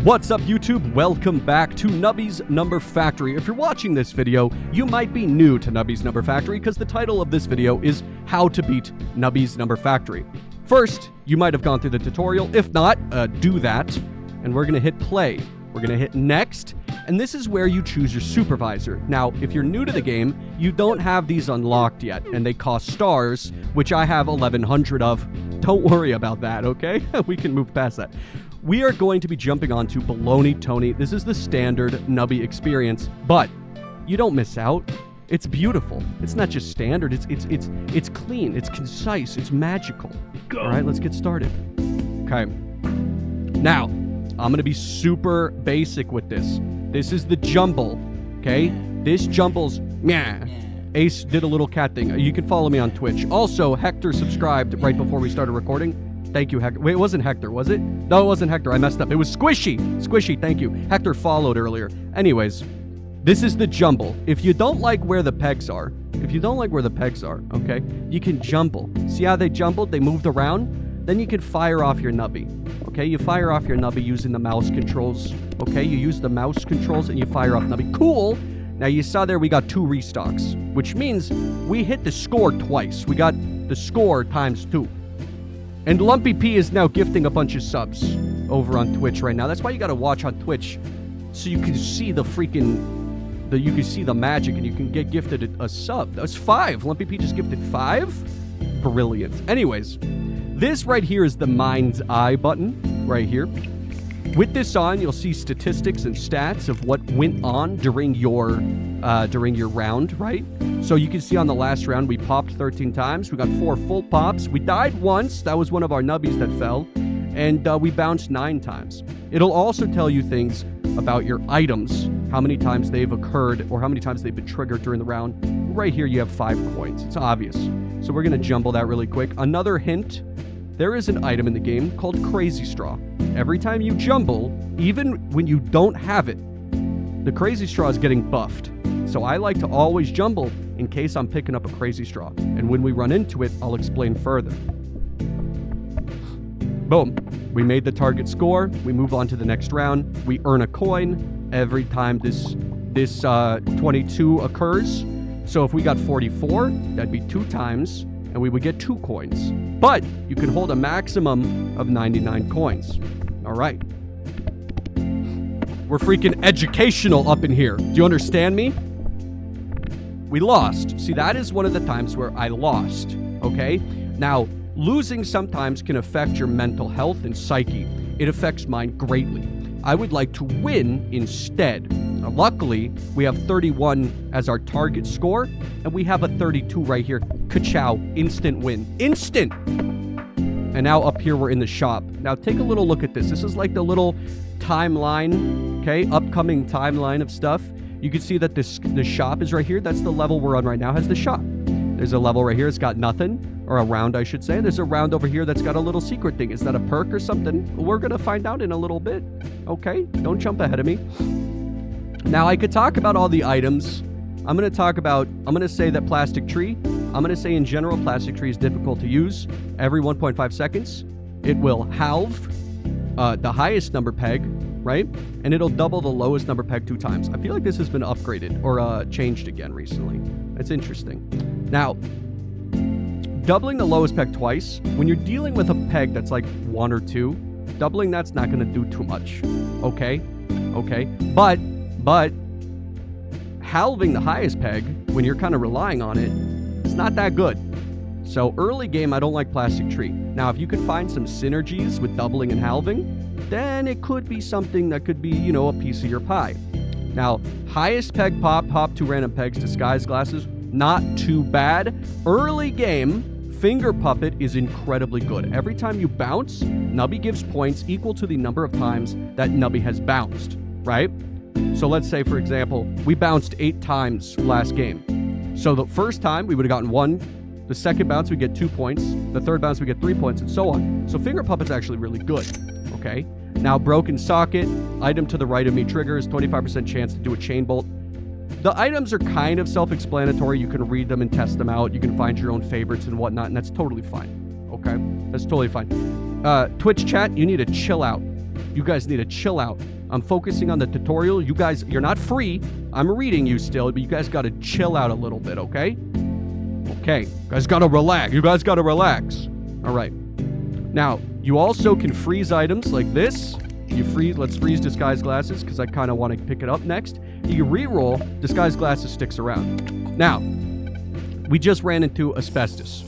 What's up, YouTube? Welcome back to Nubby's Number Factory. If you're watching this video, you might be new to Nubby's Number Factory because the title of this video is How to Beat Nubby's Number Factory. First, you might have gone through the tutorial. If not, do that. And we're going to hit play. We're going to hit next. And this is where you choose your supervisor. Now, if you're new to the game, you don't have these unlocked yet, and they cost stars, which I have 1,100 of. Don't worry about that, okay? We can move past that. We are going to be jumping onto Baloney Tony. This is the standard Nubby experience, but you don't miss out. It's beautiful. It's not just standard. It's clean. It's concise. It's magical. Go. All right, let's get started. Okay. Now, I'm going to be super basic with this. This is the jumble, okay? This jumble's Ace did a little cat thing. You can follow me on Twitch. Also, Hector subscribed right before we started recording. Thank you, Hector. Wait, it wasn't Hector, was it? No, it wasn't Hector. I messed up. It was Squishy. Squishy, thank you. Hector followed earlier. Anyways, this is the jumble. If you don't like where the pegs are, okay, you can jumble. See how they jumbled? They moved around? Then you can fire off your Nubby. Okay, you fire off your Nubby using the mouse controls. Okay, you use the mouse controls and you fire off Nubby. Cool! Now, you saw there we got 2 restocks, which means we hit the score twice. We got the score times 2. And Lumpy P is now gifting a bunch of subs over on Twitch right now. That's why you got to watch on Twitch so you can see the you can see the magic and you can get gifted a sub. That's 5. Lumpy P just gifted 5. Brilliant. Anyways, this right here is the Mind's Eye button right here. With this on, you'll see statistics and stats of what went on during your round, right? So you can see on the last round, we popped 13 times. We got 4 full pops. We died once. That was one of our Nubbies that fell. And we bounced 9 times. It'll also tell you things about your items, how many times they've occurred or how many times they've been triggered during the round. Right here, you have 5 coins. It's obvious. So we're going to jumble that really quick. Another hint. There is an item in the game called Crazy Straw. Every time you jumble, even when you don't have it, the Crazy Straw is getting buffed. So I like to always jumble in case I'm picking up a Crazy Straw. And when we run into it, I'll explain further. Boom. We made the target score. We move on to the next round. We earn a coin every time this 22 occurs. So if we got 44, that'd be 2 times. And we would get 2 coins. But you can hold a maximum of 99 coins. All right. We're freaking educational up in here. Do you understand me? We lost. See, that is one of the times where I lost. Okay? Now, losing sometimes can affect your mental health and psyche. It affects mine greatly. I would like to win instead. Now, luckily, we have 31 as our target score, and we have a 32 right here. Ka-chow, instant win. Instant! And now up here, we're in the shop. Now, take a little look at this. This is like the little timeline, okay? Upcoming timeline of stuff. You can see that the shop is right here. That's the level we're on right now, has the shop. There's a level right here. It's got nothing, or a round, I should say. There's a round over here that's got a little secret thing. Is that a perk or something? We're going to find out in a little bit, okay? Don't jump ahead of me. Now, I could talk about all the items. I'm going to say that Plastic Tree, I'm going to say in general, Plastic Tree is difficult to use. Every 1.5 seconds, it will halve the highest number peg, right? And it'll double the lowest number peg 2 times. I feel like this has been upgraded or changed again recently. It's interesting. Now, doubling the lowest peg twice, when you're dealing with a peg that's like 1 or 2, doubling that's not going to do too much, okay? Okay, but halving the highest peg, when you're kind of relying on it, it's not that good. So early game, I don't like Plastic Tree. Now, if you can find some synergies with doubling and halving, then it could be something that could be, you know, a piece of your pie. Now, highest peg pop 2 random pegs, disguise glasses, not too bad. Early game, Finger Puppet is incredibly good. Every time you bounce, Nubby gives points equal to the number of times that Nubby has bounced, right? So let's say, for example, we bounced 8 times last game. So the first time, we would have gotten 1. The second bounce, we get 2 points. The third bounce, we get 3 points, and so on. So Finger Puppet's actually really good, okay? Now, Broken Socket, item to the right of me triggers, 25% chance to do a chain bolt. The items are kind of self-explanatory. You can read them and test them out. You can find your own favorites and whatnot, and that's totally fine, okay? That's totally fine. Twitch chat, you need to chill out. You guys need to chill out. I'm focusing on the tutorial. You guys, you're not free. I'm reading you still, but you guys got to chill out a little bit, okay? Okay. You guys got to relax. You guys got to relax. All right. Now, you also can freeze items like this. Let's freeze disguise glasses because I kind of want to pick it up next. You re-roll, disguise glasses sticks around. Now, we just ran into asbestos.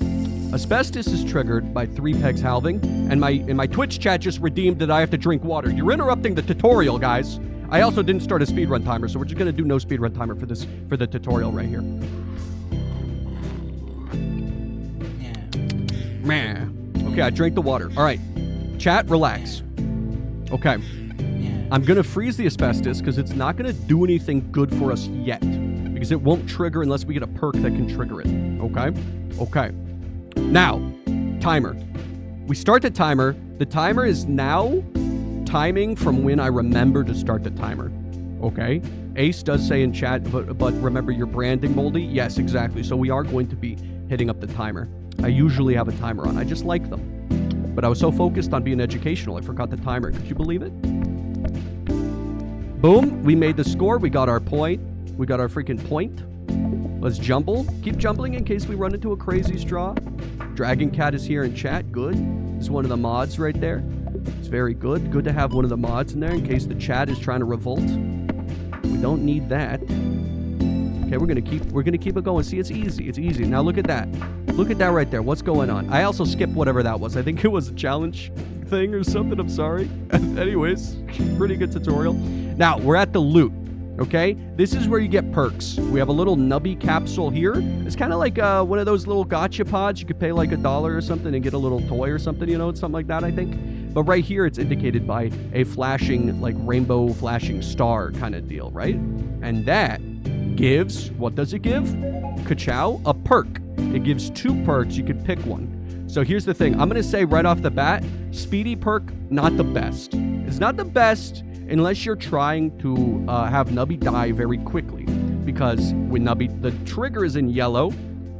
Asbestos is triggered by 3 pegs halving, and my Twitch chat just redeemed that I have to drink water. You're interrupting the tutorial, guys. I also didn't start a speedrun timer, so we're just gonna do no speedrun timer for the tutorial right here. Yeah. Okay, I drank the water. All right, chat, relax. Okay, I'm gonna freeze the asbestos because it's not gonna do anything good for us yet, because it won't trigger unless we get a perk that can trigger it. Okay. Now, timer. We start the timer. The timer is now timing from when I remember to start the timer. Okay? Ace does say in chat, but remember your branding, Moldy? Yes, exactly. So we are going to be hitting up the timer. I usually have a timer on. I just like them. But I was so focused on being educational, I forgot the timer. Could you believe it? Boom. We made the score. We got our point. We got our freaking point. Let's jumble. Keep jumbling in case we run into a crazy straw. Dragon Cat is here in chat. Good. This is one of the mods right there. It's very good. Good to have one of the mods in there in case the chat is trying to revolt. We don't need that. Okay, we're gonna keep it going. See, it's easy. It's easy. Now look at that. Look at that right there. What's going on? I also skipped whatever that was. I think it was a challenge thing or something. I'm sorry. Anyways, pretty good tutorial. Now we're at the loot. Okay, this is where you get perks. We have a little Nubby capsule here. It's kind of like one of those little gotcha pods. You could pay like $1 or something and get a little toy or something, you know, something like that, I think. But right here, it's indicated by a flashing, like rainbow flashing star kind of deal, right? And that gives, what does it give? Ka-chow, a perk. It gives 2 perks. You could pick one. So here's the thing. I'm going to say right off the bat, Speedy perk, not the best. It's not the best unless you're trying to have Nubby die very quickly. Because when the trigger is in yellow,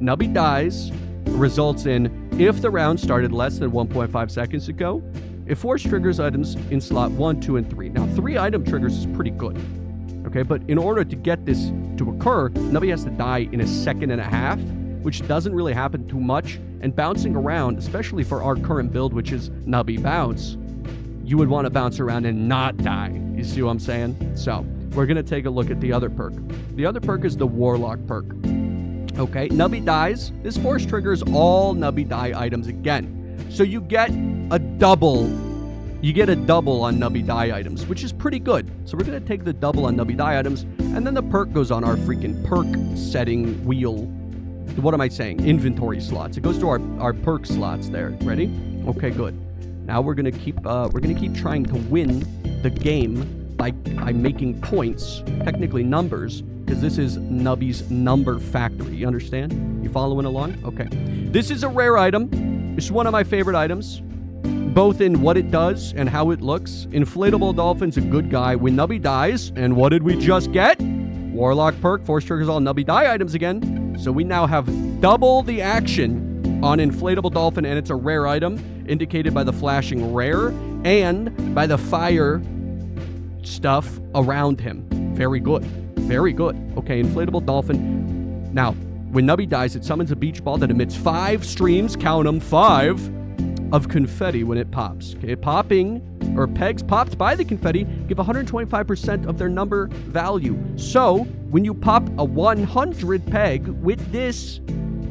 Nubby dies, results in if the round started less than 1.5 seconds ago, it force triggers items in slot 1, 2, and 3. Now, 3 item triggers is pretty good. Okay, but in order to get this to occur, Nubby has to die in 1.5 seconds, which doesn't really happen too much. And bouncing around, especially for our current build, which is Nubby Bounce, you would want to bounce around and not die. You see what I'm saying? So, we're going to take a look at the other perk. The other perk is the Warlock perk. Okay, Nubby dies. This force triggers all Nubby die items again. So you get a double. You get a double on Nubby die items, which is pretty good. So we're going to take the double on Nubby die items, and then the perk goes on our freaking perk setting wheel. What am I saying? Inventory slots. It goes to our perk slots there. Ready? Okay, good. Now we're gonna keep trying to win the game by making points, technically numbers, because this is Nubby's number factory. You understand? You following along? Okay. This is a rare item. It's one of my favorite items, both in what it does and how it looks. Inflatable Dolphin's a good guy. When Nubby dies, and what did we just get? Warlock perk, force triggers all Nubby die items again. So we now have double the action on Inflatable Dolphin, and it's a rare item, indicated by the flashing rare and by the fire stuff around him. Very good. Very good. Okay, Inflatable Dolphin. Now, when Nubby dies, it summons a beach ball that emits 5 streams, count them, 5, of confetti when it pops. Okay, pegs popped by the confetti give 125% of their number value. So, when you pop a 100 peg with this,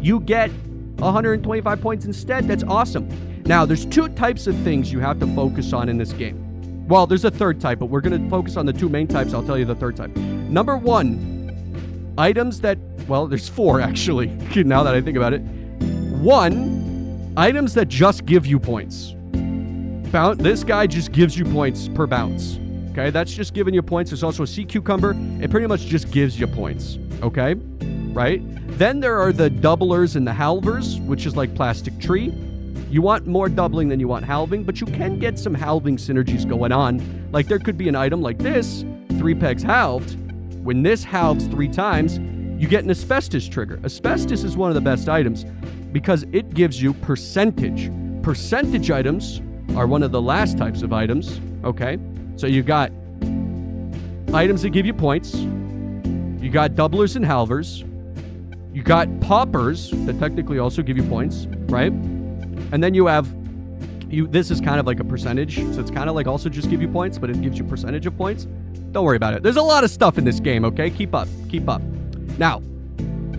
you get 125 points instead. That's awesome. Now, there's 2 types of things you have to focus on in this game. Well, there's a third type, but we're going to focus on the 2 main types. I'll tell you the third type. Number 1, items that, well, there's 4 actually, now that I think about it. 1, items that just give you points. This guy just gives you points per bounce. Okay, that's just giving you points. There's also a sea cucumber. It pretty much just gives you points. Okay, right? Then there are the doublers and the halvers, which is like plastic tree. You want more doubling than you want halving, but you can get some halving synergies going on. Like there could be an item like this, 3 pegs halved. When this halves 3 times, you get an asbestos trigger. Asbestos is one of the best items because it gives you percentage. Percentage items are one of the last types of items, okay? So you got items that give you points. You got doublers and halvers. You got poppers that technically also give you points, right? And then you have, this is kind of like a percentage, so it's kind of like also just give you points, but it gives you percentage of points. Don't worry about it. There's a lot of stuff in this game, okay? Keep up. Now,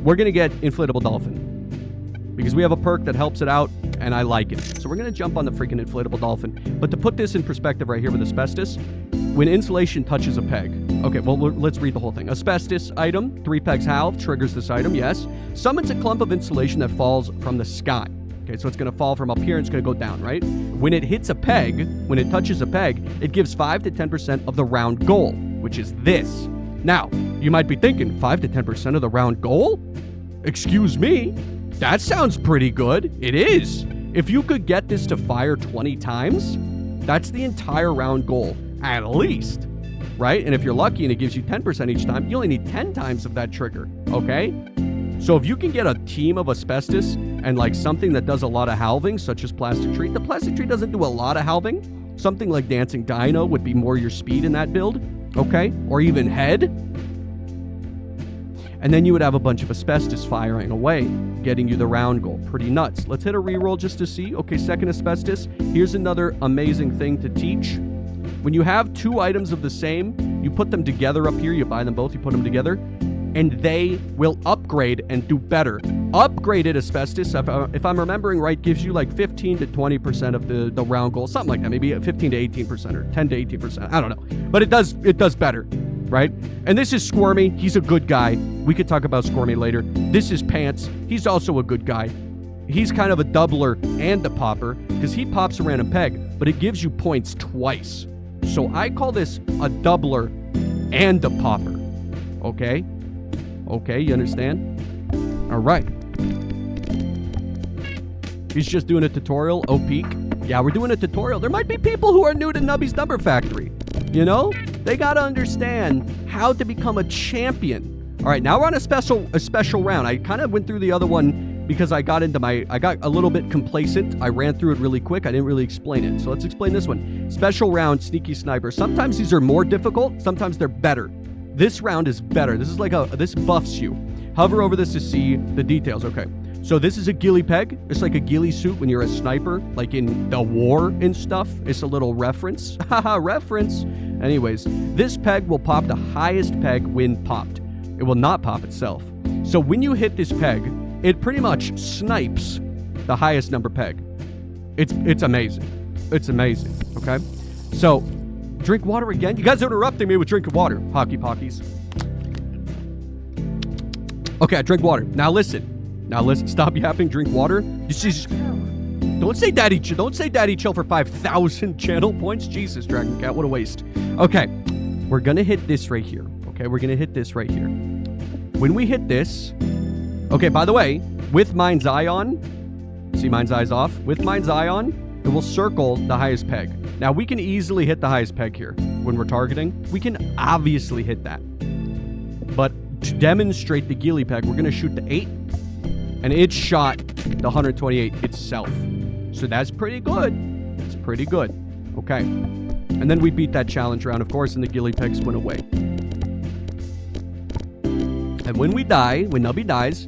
we're going to get Inflatable Dolphin because we have a perk that helps it out, and I like it. So we're going to jump on the freaking Inflatable Dolphin. But to put this in perspective right here with Asbestos, when insulation touches a peg... Okay, well, let's read the whole thing. Asbestos item, 3 pegs halved, triggers this item, yes. Summons a clump of insulation that falls from the sky. Okay, so it's going to fall from up here and it's going to go down, right? When it hits a peg, when it touches a peg, it gives 5 to 10% of the round goal, which is this. Now, you might be thinking, 5 to 10% of the round goal? Excuse me? That sounds pretty good. It is. If you could get this to fire 20 times, that's the entire round goal, at least, right? And if you're lucky and it gives you 10% each time, you only need 10 times of that trigger, okay? So if you can get a team of Asbestos and like something that does a lot of halving, such as Plastic Tree. The Plastic Tree doesn't do a lot of halving. Something like Dancing Dino would be more your speed in that build, okay? Or even Head. And then you would have a bunch of Asbestos firing away, getting you the round goal. Pretty nuts. Let's hit a reroll just to see. Okay, second Asbestos. Here's another amazing thing to teach. When you have 2 items of the same, you put them together up here. You buy them both, you put them together, and they will upgrade and do better. Upgraded Asbestos, if I'm remembering right, gives you like 15 to 20% of the round goal. Something like that. Maybe 15 to 18% or 10 to 18%. I don't know. But it does better, right? And this is Squirmy. He's a good guy. We could talk about Squirmy later. This is Pants. He's also a good guy. He's kind of a doubler and a popper because he pops a random peg, but it gives you points twice. So I call this a doubler and a popper. Okay? Okay, you understand? All right. He's just doing a tutorial. Oh, peak. Yeah, we're doing a tutorial. There might be people who are new to Nubby's Number Factory. You know? They got to understand how to become a champion. All right, now we're on a special round. I kind of went through the other one because I got a little bit complacent. I ran through it really quick. I didn't really explain it. So let's explain this one. Special round, Sneaky Sniper. Sometimes these are more difficult. Sometimes they're better. This round is better. This is like this buffs you. Hover over this to see the details. Okay. So this is a ghillie peg. It's like a ghillie suit when you're a sniper, like in the war and stuff. It's a little reference. Haha, reference. Anyways, this peg will pop the highest peg when popped. It will not pop itself. So when you hit this peg, it pretty much snipes the highest number peg. It's amazing. It's amazing. Okay. So drink water again. You guys are interrupting me with drinking water. Hockey pockies. Okay, I drink water. Now listen. Stop yapping. Drink water. This is. Don't say daddy chill for 5,000 channel points. Jesus, Dragon Cat, what a waste. Okay, we're gonna hit this right here. Okay, we're gonna hit this right here. When we hit this. Okay, by the way, with Mind's Eye on. See, Mind's Eye's off. With Mind's Eye on, it will circle the highest peg. Now we can easily hit the highest peg here when we're targeting. We can obviously hit that. But to demonstrate the ghillie peg, we're gonna shoot the 8. And it shot the 128 itself. So that's pretty good. That's pretty good. Okay. And then we beat that challenge round, of course, and the ghillie pegs went away. And when we die, when Nubby dies,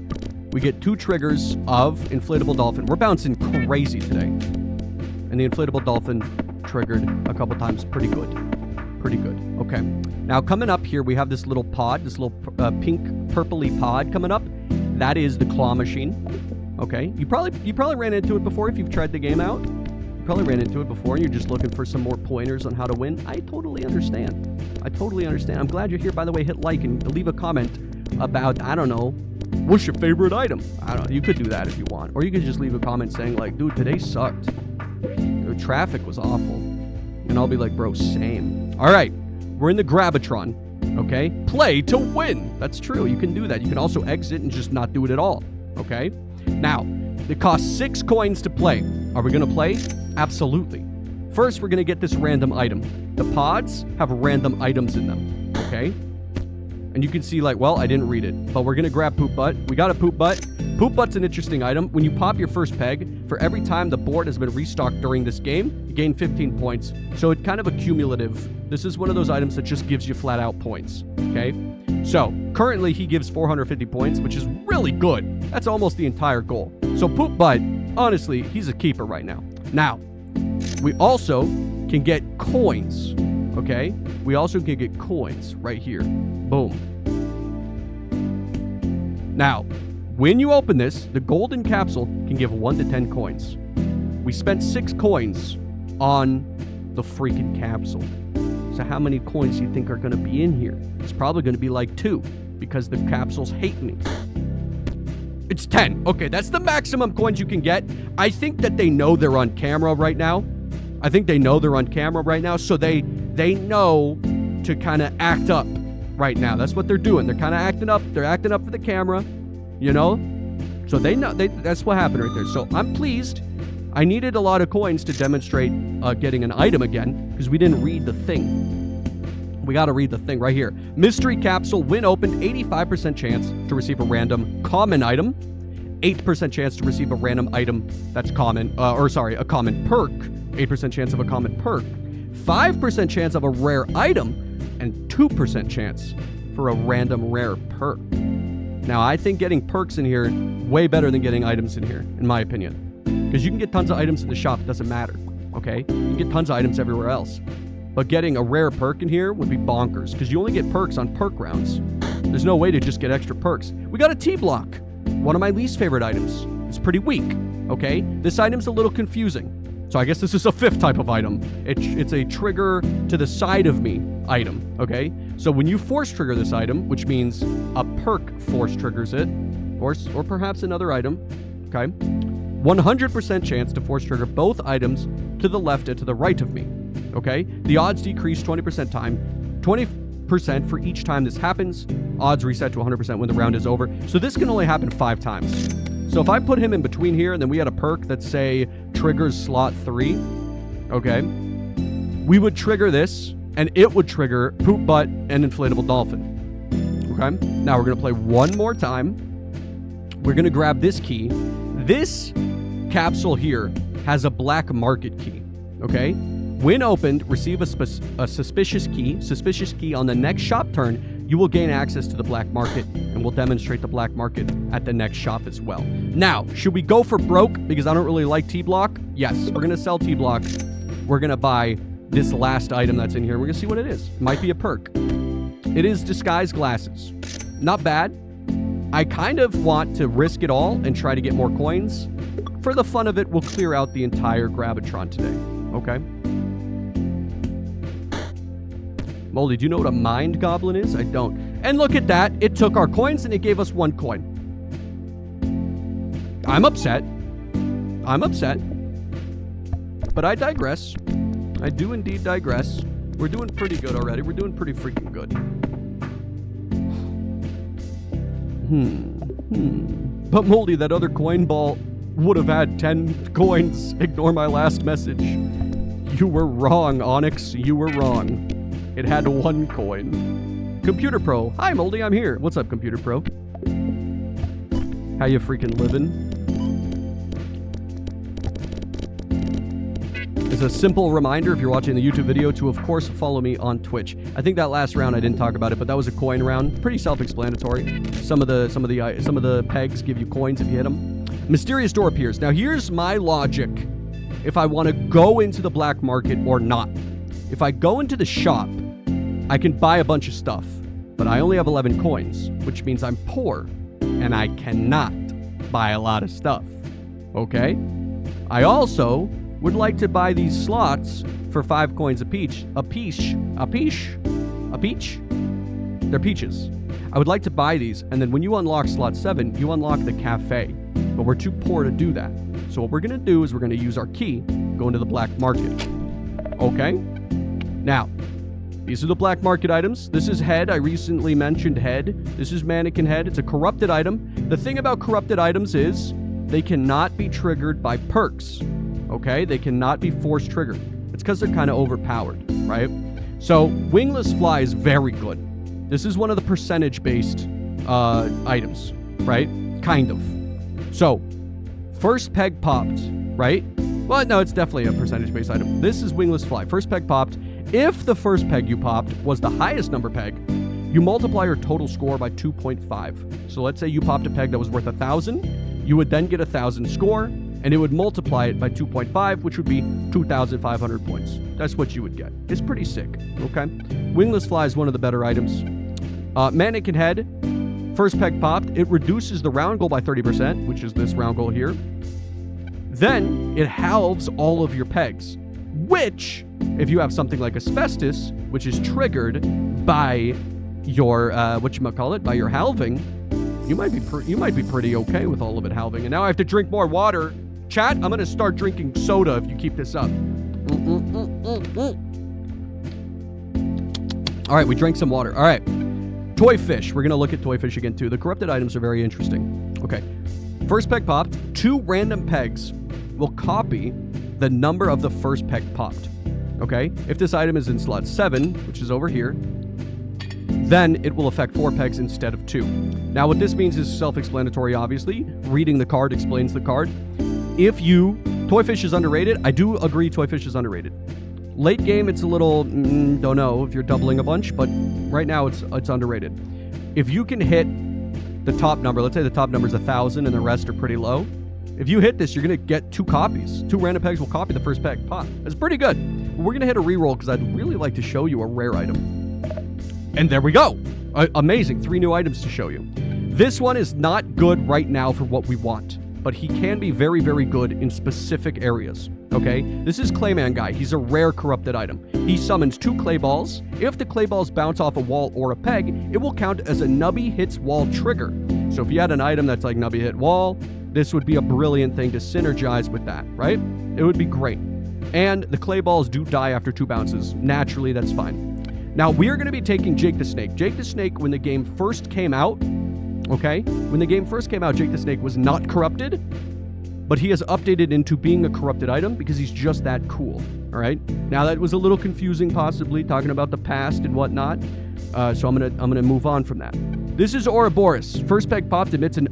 we get 2 triggers of Inflatable Dolphin. We're bouncing crazy today. And the Inflatable Dolphin triggered a couple times. Pretty good. Pretty good. Okay. Now, coming up here, we have this little pod, this little pink purpley pod coming up. That is the claw machine. Okay. You probably ran into it before if you've tried the game out. You probably ran into it before and you're just looking for some more pointers on how to win. I totally understand. I'm glad you're here. By the way, hit like and leave a comment about, I don't know, what's your favorite item? I don't know. You could do that if you want. Or you could just leave a comment saying like, dude, today sucked. The traffic was awful. And I'll be like, bro, same. All right. We're in the Grab-a-Tron. Okay? Play to win. That's true. You can do that. You can also exit and just not do it at all. Okay? Now, it costs 6 coins to play. Are we going to play? Absolutely. First, we're going to get this random item. The pods have random items in them. Okay? And you can see like, well, I didn't read it, but we're going to grab Poop Butt. We got a Poop Butt. Poop Butt's an interesting item. When you pop your first peg, for every time the board has been restocked during this game, you gain 15 points. So it's kind of a cumulative. This is one of those items that just gives you flat out points. Okay. So currently he gives 450 points, which is really good. That's almost the entire goal. So Poop Butt, honestly, he's a keeper right now. Now, we also can get coins. Okay. We also can get coins right here. Boom. Now, when you open this, the golden capsule can give 1 to 10 coins. We spent 6 coins on the freaking capsule. So how many coins do you think are going to be in here? It's probably going to be like 2 because the capsules hate me. It's 10. Okay, that's the maximum coins you can get. I think that they know they're on camera right now. So they know to kind of act up right now. That's what they're doing. They're kind of acting up. They're acting up for the camera, you know? So they know. That's what happened right there. So I'm pleased. I needed a lot of coins to demonstrate getting an item again because we didn't read the thing. We got to read the thing right here. Mystery capsule, when opened, 85% chance to receive a random common item. 8% chance to receive a random item that's common. A common perk. 8% chance of a common perk. 5% chance of a rare item, and 2% chance for a random rare perk. Now, I think getting perks in here way better than getting items in here, in my opinion. Because you can get tons of items in the shop, it doesn't matter, okay? You can get tons of items everywhere else. But getting a rare perk in here would be bonkers, because you only get perks on perk rounds. There's no way to just get extra perks. We got a T-block, one of my least favorite items. It's pretty weak, okay? This item's a little confusing. So I guess this is a 5th type of item. It's a trigger to the side of me item, okay? So when you force trigger this item, which means a perk force triggers it, or perhaps another item, okay? 100% chance to force trigger both items to the left and to the right of me, okay? The odds decrease 20% time, 20% for each time this happens. Odds reset to 100% when the round is over. So this can only happen 5 times. So if I put him in between here, and then we had a perk that, say, triggers slot 3, okay, we would trigger this, and it would trigger Poop Butt and Inflatable Dolphin, okay? Now we're going to play one more time. We're going to grab this key. This capsule here has a black market key, okay? When opened, receive a suspicious key on the next shop turn. You will gain access to the black market, and we'll demonstrate the black market at the next shop as well. Now, should we go for broke because I don't really like T-block? Yes, we're going to sell T-block. We're going to buy this last item that's in here. We're going to see what it is. Might be a perk. It is disguise glasses. Not bad. I kind of want to risk it all and try to get more coins. For the fun of it, we'll clear out the entire Grab-a-Tron today. Okay? Moldy, do you know what a mind goblin is? I don't. And look at that. It took our coins and it gave us 1 coin. I'm upset. But I digress. I do indeed digress. We're doing pretty good already. We're doing pretty freaking good. But Moldy, that other coin ball would have had 10 coins. Ignore my last message. You were wrong, Onyx. You were wrong. It had 1 coin. Computer Pro. Hi, Moldy, I'm here. What's up, Computer Pro? How you freaking living? As a simple reminder, if you're watching the YouTube video, to of course follow me on Twitch. I think that last round I didn't talk about it, but that was a coin round. Pretty self-explanatory. Some of the pegs give you coins if you hit them. Mysterious door appears. Now here's my logic. If I want to go into the black market or not. If I go into the shop, I can buy a bunch of stuff, but I only have 11 coins, which means I'm poor, and I cannot buy a lot of stuff, okay? I also would like to buy these slots for 5 coins a peach. A peach? They're peaches. I would like to buy these, and then when you unlock slot 7, you unlock the cafe, but we're too poor to do that. So what we're going to do is we're going to use our key, go into the black market, okay? Now, these are the black market items. This is head. I recently mentioned head. This is mannequin head. It's a corrupted item. The thing about corrupted items is they cannot be triggered by perks, okay? They cannot be force triggered. It's because they're kind of overpowered, right? So wingless fly is very good. This is one of the percentage-based items, right? Kind of. So, first peg popped, right? Well, no, it's definitely a percentage-based item. This is Wingless Fly. First peg popped. If the first peg you popped was the highest number peg, you multiply your total score by 2.5. So let's say you popped a peg that was worth 1,000. You would then get 1,000 score, and it would multiply it by 2.5, which would be 2,500 points. That's what you would get. It's pretty sick, okay? Wingless Fly is one of the better items. Mannequin Head, first peg popped. It reduces the round goal by 30%, which is this round goal here. Then it halves all of your pegs, which, if you have something like Asbestos, which is triggered by your, by your halving, you might be pretty okay with all of it halving. And now I have to drink more water. Chat, I'm going to start drinking soda if you keep this up. All right, we drank some water. All right. Toy Fish. We're going to look at Toy Fish again, too. The corrupted items are very interesting. Okay. First peg popped. 2 random pegs will copy the number of the first peg popped. Okay? If this item is in slot 7, which is over here, then it will affect 4 pegs instead of 2. Now, what this means is self-explanatory, obviously. Reading the card explains the card. Toy Fish is underrated. I do agree Toy Fish is underrated. Late game, it's a little, don't know if you're doubling a bunch, but right now it's underrated. If you can hit the top number, let's say the top number is 1,000 and the rest are pretty low. If you hit this, you're going to get 2 copies. 2 random pegs will copy the first peg pop. That's pretty good. We're going to hit a reroll because I'd really like to show you a rare item. And there we go. Amazing. 3 new items to show you. This one is not good right now for what we want, but he can be very, very good in specific areas. Okay? This is Clayman Guy. He's a rare corrupted item. He summons 2 clay balls. If the clay balls bounce off a wall or a peg, it will count as a Nubby hits wall trigger. So if you had an item that's like Nubby hit wall, this would be a brilliant thing to synergize with that, right? It would be great. And the clay balls do die after 2 bounces. Naturally, that's fine. Now, we're going to be taking Jake the Snake. Jake the Snake, when the game first came out, okay? When the game first came out, Jake the Snake was not corrupted, but he has updated into being a corrupted item because he's just that cool, all right? Now, that was a little confusing, possibly, talking about the past and whatnot, so I'm gonna move on from that. This is Ouroboros. First peg popped emits an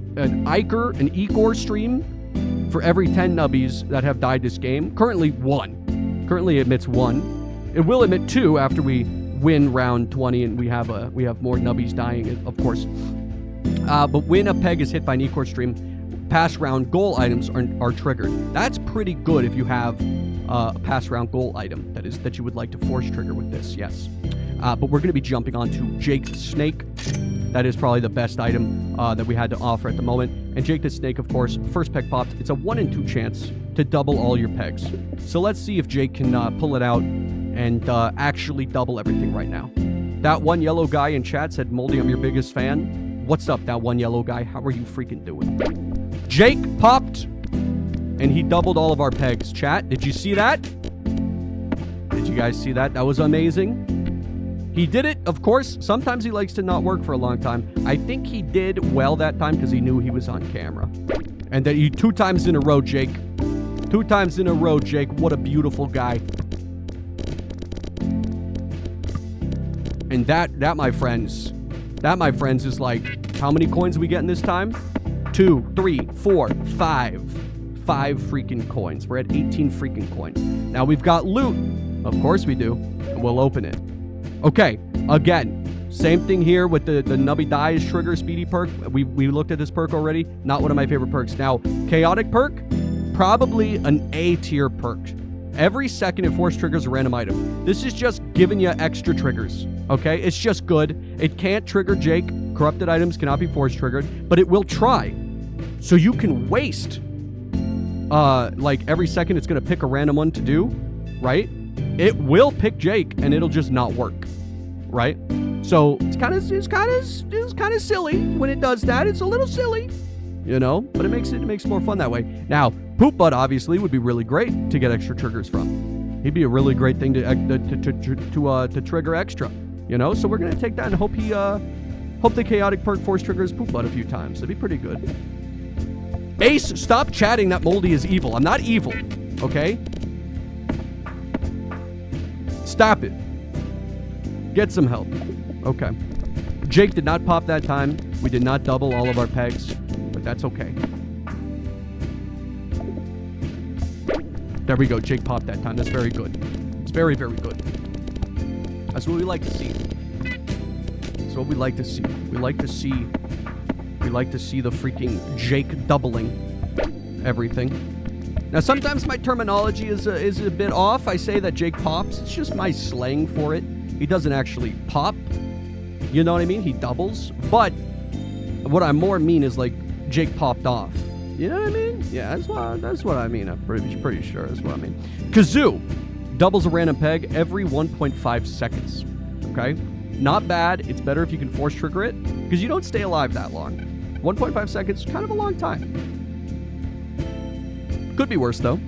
Ecor stream for every 10 nubbies that have died this game. Currently, 1. Currently, it emits 1. It will emit 2 after we win round 20 and we have more nubbies dying, of course. But when a peg is hit by an Ecor stream, pass round goal items are triggered. That's pretty good if you have a pass round goal item that you would like to force trigger with this, yes. But we're going to be jumping on to Jake the Snake. That is probably the best item that we had to offer at the moment. And Jake the Snake, of course, first peg popped. It's a 1 in 2 chance to double all your pegs. So let's see if Jake can pull it out and actually double everything right now. That one yellow guy in chat said, Moldy, I'm your biggest fan. What's up, that one yellow guy? How are you freaking doing? Jake popped, and he doubled all of our pegs. Chat, did you see that? Did you guys see that? That was amazing. He did it, of course. Sometimes he likes to not work for a long time. I think he did well that time because he knew he was on camera. And that he 2 times in a row, Jake. 2 times in a row, Jake. What a beautiful guy. And that, my friends, is like, how many coins we getting this time? 2, 3, 4, 5. 5 freaking coins. We're at 18 freaking coins. Now we've got loot. Of course we do. And we'll open it. Okay, again, same thing here with the Nubby Dies trigger speedy perk. We looked at this perk already. Not one of my favorite perks. Now, chaotic perk, probably an A tier perk. Every second it force triggers a random item. This is just giving you extra triggers, okay? It's just good. It can't trigger Jake. Corrupted items cannot be force triggered, but it will try. So you can waste, like every second it's gonna pick a random one to do, right? It will pick Jake and it'll just not work, right? So it's kind of silly when it does that. It's a little silly, you know, but it makes it more fun that way. Now, Poop Butt obviously would be really great to get extra triggers from. He'd be a really great thing to trigger extra, you know. So we're gonna take that and hope the chaotic perk force triggers Poop Butt a few times. That'd be pretty good. Ace, stop chatting that Moldy is evil. I'm not evil, okay? Stop it. Get some help. Okay. Jake did not pop that time. We did not double all of our pegs, but that's okay. There we go. Jake popped that time. That's very good. It's very, very good. That's what we like to see. That's what we like to see. We like to see the freaking Jake doubling everything. Now, sometimes my terminology is a bit off. I say that Jake pops. It's just my slang for it. He doesn't actually pop. You know what I mean? He doubles. But what I more mean is like Jake popped off. You know what I mean? Yeah, that's what I mean. I'm pretty sure that's what I mean. Kazoo doubles a random peg every 1.5 seconds. Okay? Not bad. It's better if you can force trigger it because you don't stay alive that long. 1.5 seconds, kind of a long time. Could be worse, though.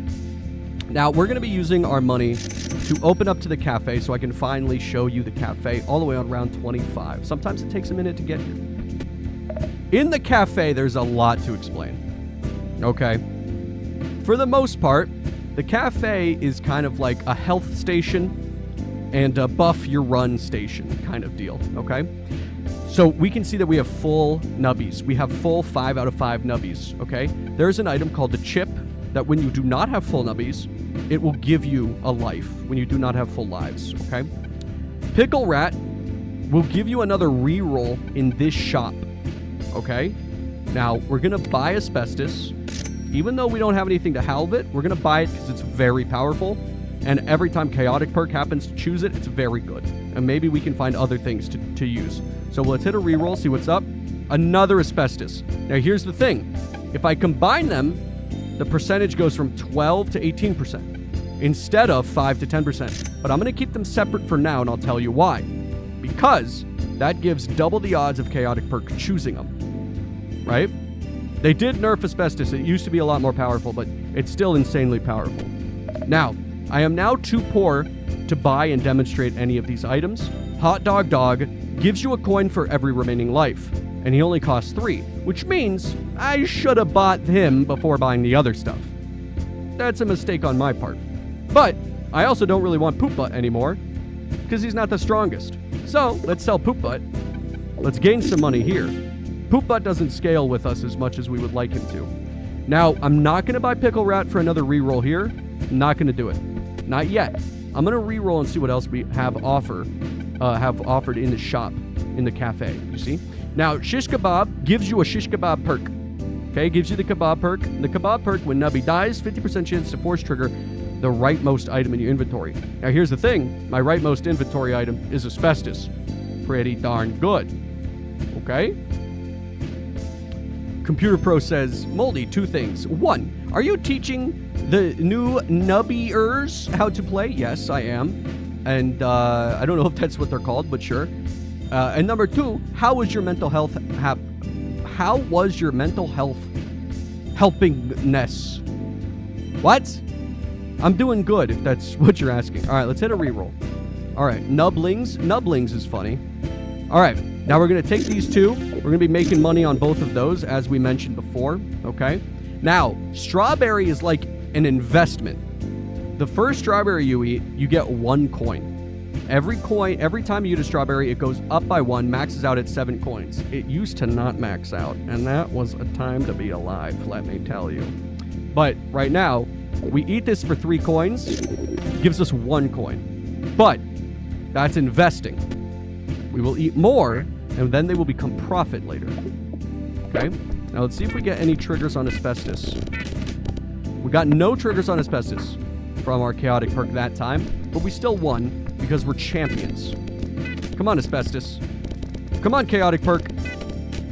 Now, we're going to be using our money to open up to the cafe so I can finally show you the cafe all the way on round 25. Sometimes it takes a minute to get here. In the cafe, there's a lot to explain. Okay? For the most part, the cafe is kind of like a health station and a buff your run station kind of deal. Okay? So we can see that we have full nubbies. We have full 5 out of 5 nubbies. Okay? There's an item called the chip that when you do not have full nubbies, it will give you a life when you do not have full lives. Okay? Pickle Rat will give you another reroll in this shop. Okay? Now, we're going to buy asbestos. Even though we don't have anything to halve it, we're going to buy it because it's very powerful. And every time Chaotic Perk happens to choose it, it's very good. And maybe we can find other things to use. So let's hit a reroll, see what's up. Another asbestos. Now, here's the thing. If I combine them, the percentage goes from 12 to 18% instead of 5 to 10%. But I'm going to keep them separate for now, and I'll tell you why. Because that gives double the odds of Chaotic Perk choosing them. Right? They did nerf asbestos. It used to be a lot more powerful, but it's still insanely powerful. Now, I am now too poor to buy and demonstrate any of these items. Hot Dog Dog gives you a coin for every remaining life, and he only costs 3, which means I should have bought him before buying the other stuff. That's a mistake on my part. But I also don't really want Poop Butt anymore, because he's not the strongest. So, let's sell Poop Butt. Let's gain some money here. Poop Butt doesn't scale with us as much as we would like him to. Now, I'm not going to buy Pickle Rat for another reroll here. I'm not going to do it. Not yet. I'm going to reroll and see what else we have offered in the shop, in the cafe. You see? Now, Shish Kebab gives you a Shish Kebab perk. Okay, gives you the Kebab perk. The Kebab perk, when Nubby dies, 50% chance to force trigger the rightmost item in your inventory. Now, here's the thing. My rightmost inventory item is asbestos. Pretty darn good. Okay? Computer Pro says, Moldy, 2 things. 1, are you teaching the new Nubbiers how to play? Yes, I am. And I don't know if that's what they're called, but sure. And number 2, how was your mental health helpingness? What? I'm doing good, if that's what you're asking. All right, let's hit a reroll. All right, Nublings. Nublings is funny. All right, now we're going to take these 2. We're going to be making money on both of those, as we mentioned before, okay? Now, strawberry is like an investment. The first strawberry you eat, you get 1 coin. Every time you eat a strawberry, it goes up by 1, maxes out at 7 coins. It used to not max out, and that was a time to be alive, let me tell you. But right now, we eat this for 3 coins, gives us 1 coin. But that's investing. We will eat more, and then they will become profit later. Okay? Now let's see if we get any triggers on asbestos. We got no triggers on asbestos from our Chaotic Perk that time, but we still won because we're champions. Come on, asbestos. Come on, Chaotic Perk.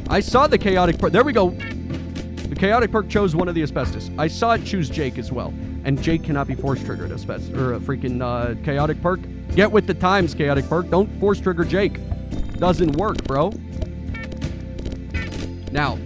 I saw the Chaotic Perk. There we go. The Chaotic Perk chose one of the asbestos. I saw it choose Jake as well. And Jake cannot be force triggered asbestos or a freaking Chaotic Perk. Get with the times, Chaotic Perk. Don't force trigger Jake. Doesn't work, bro. Now,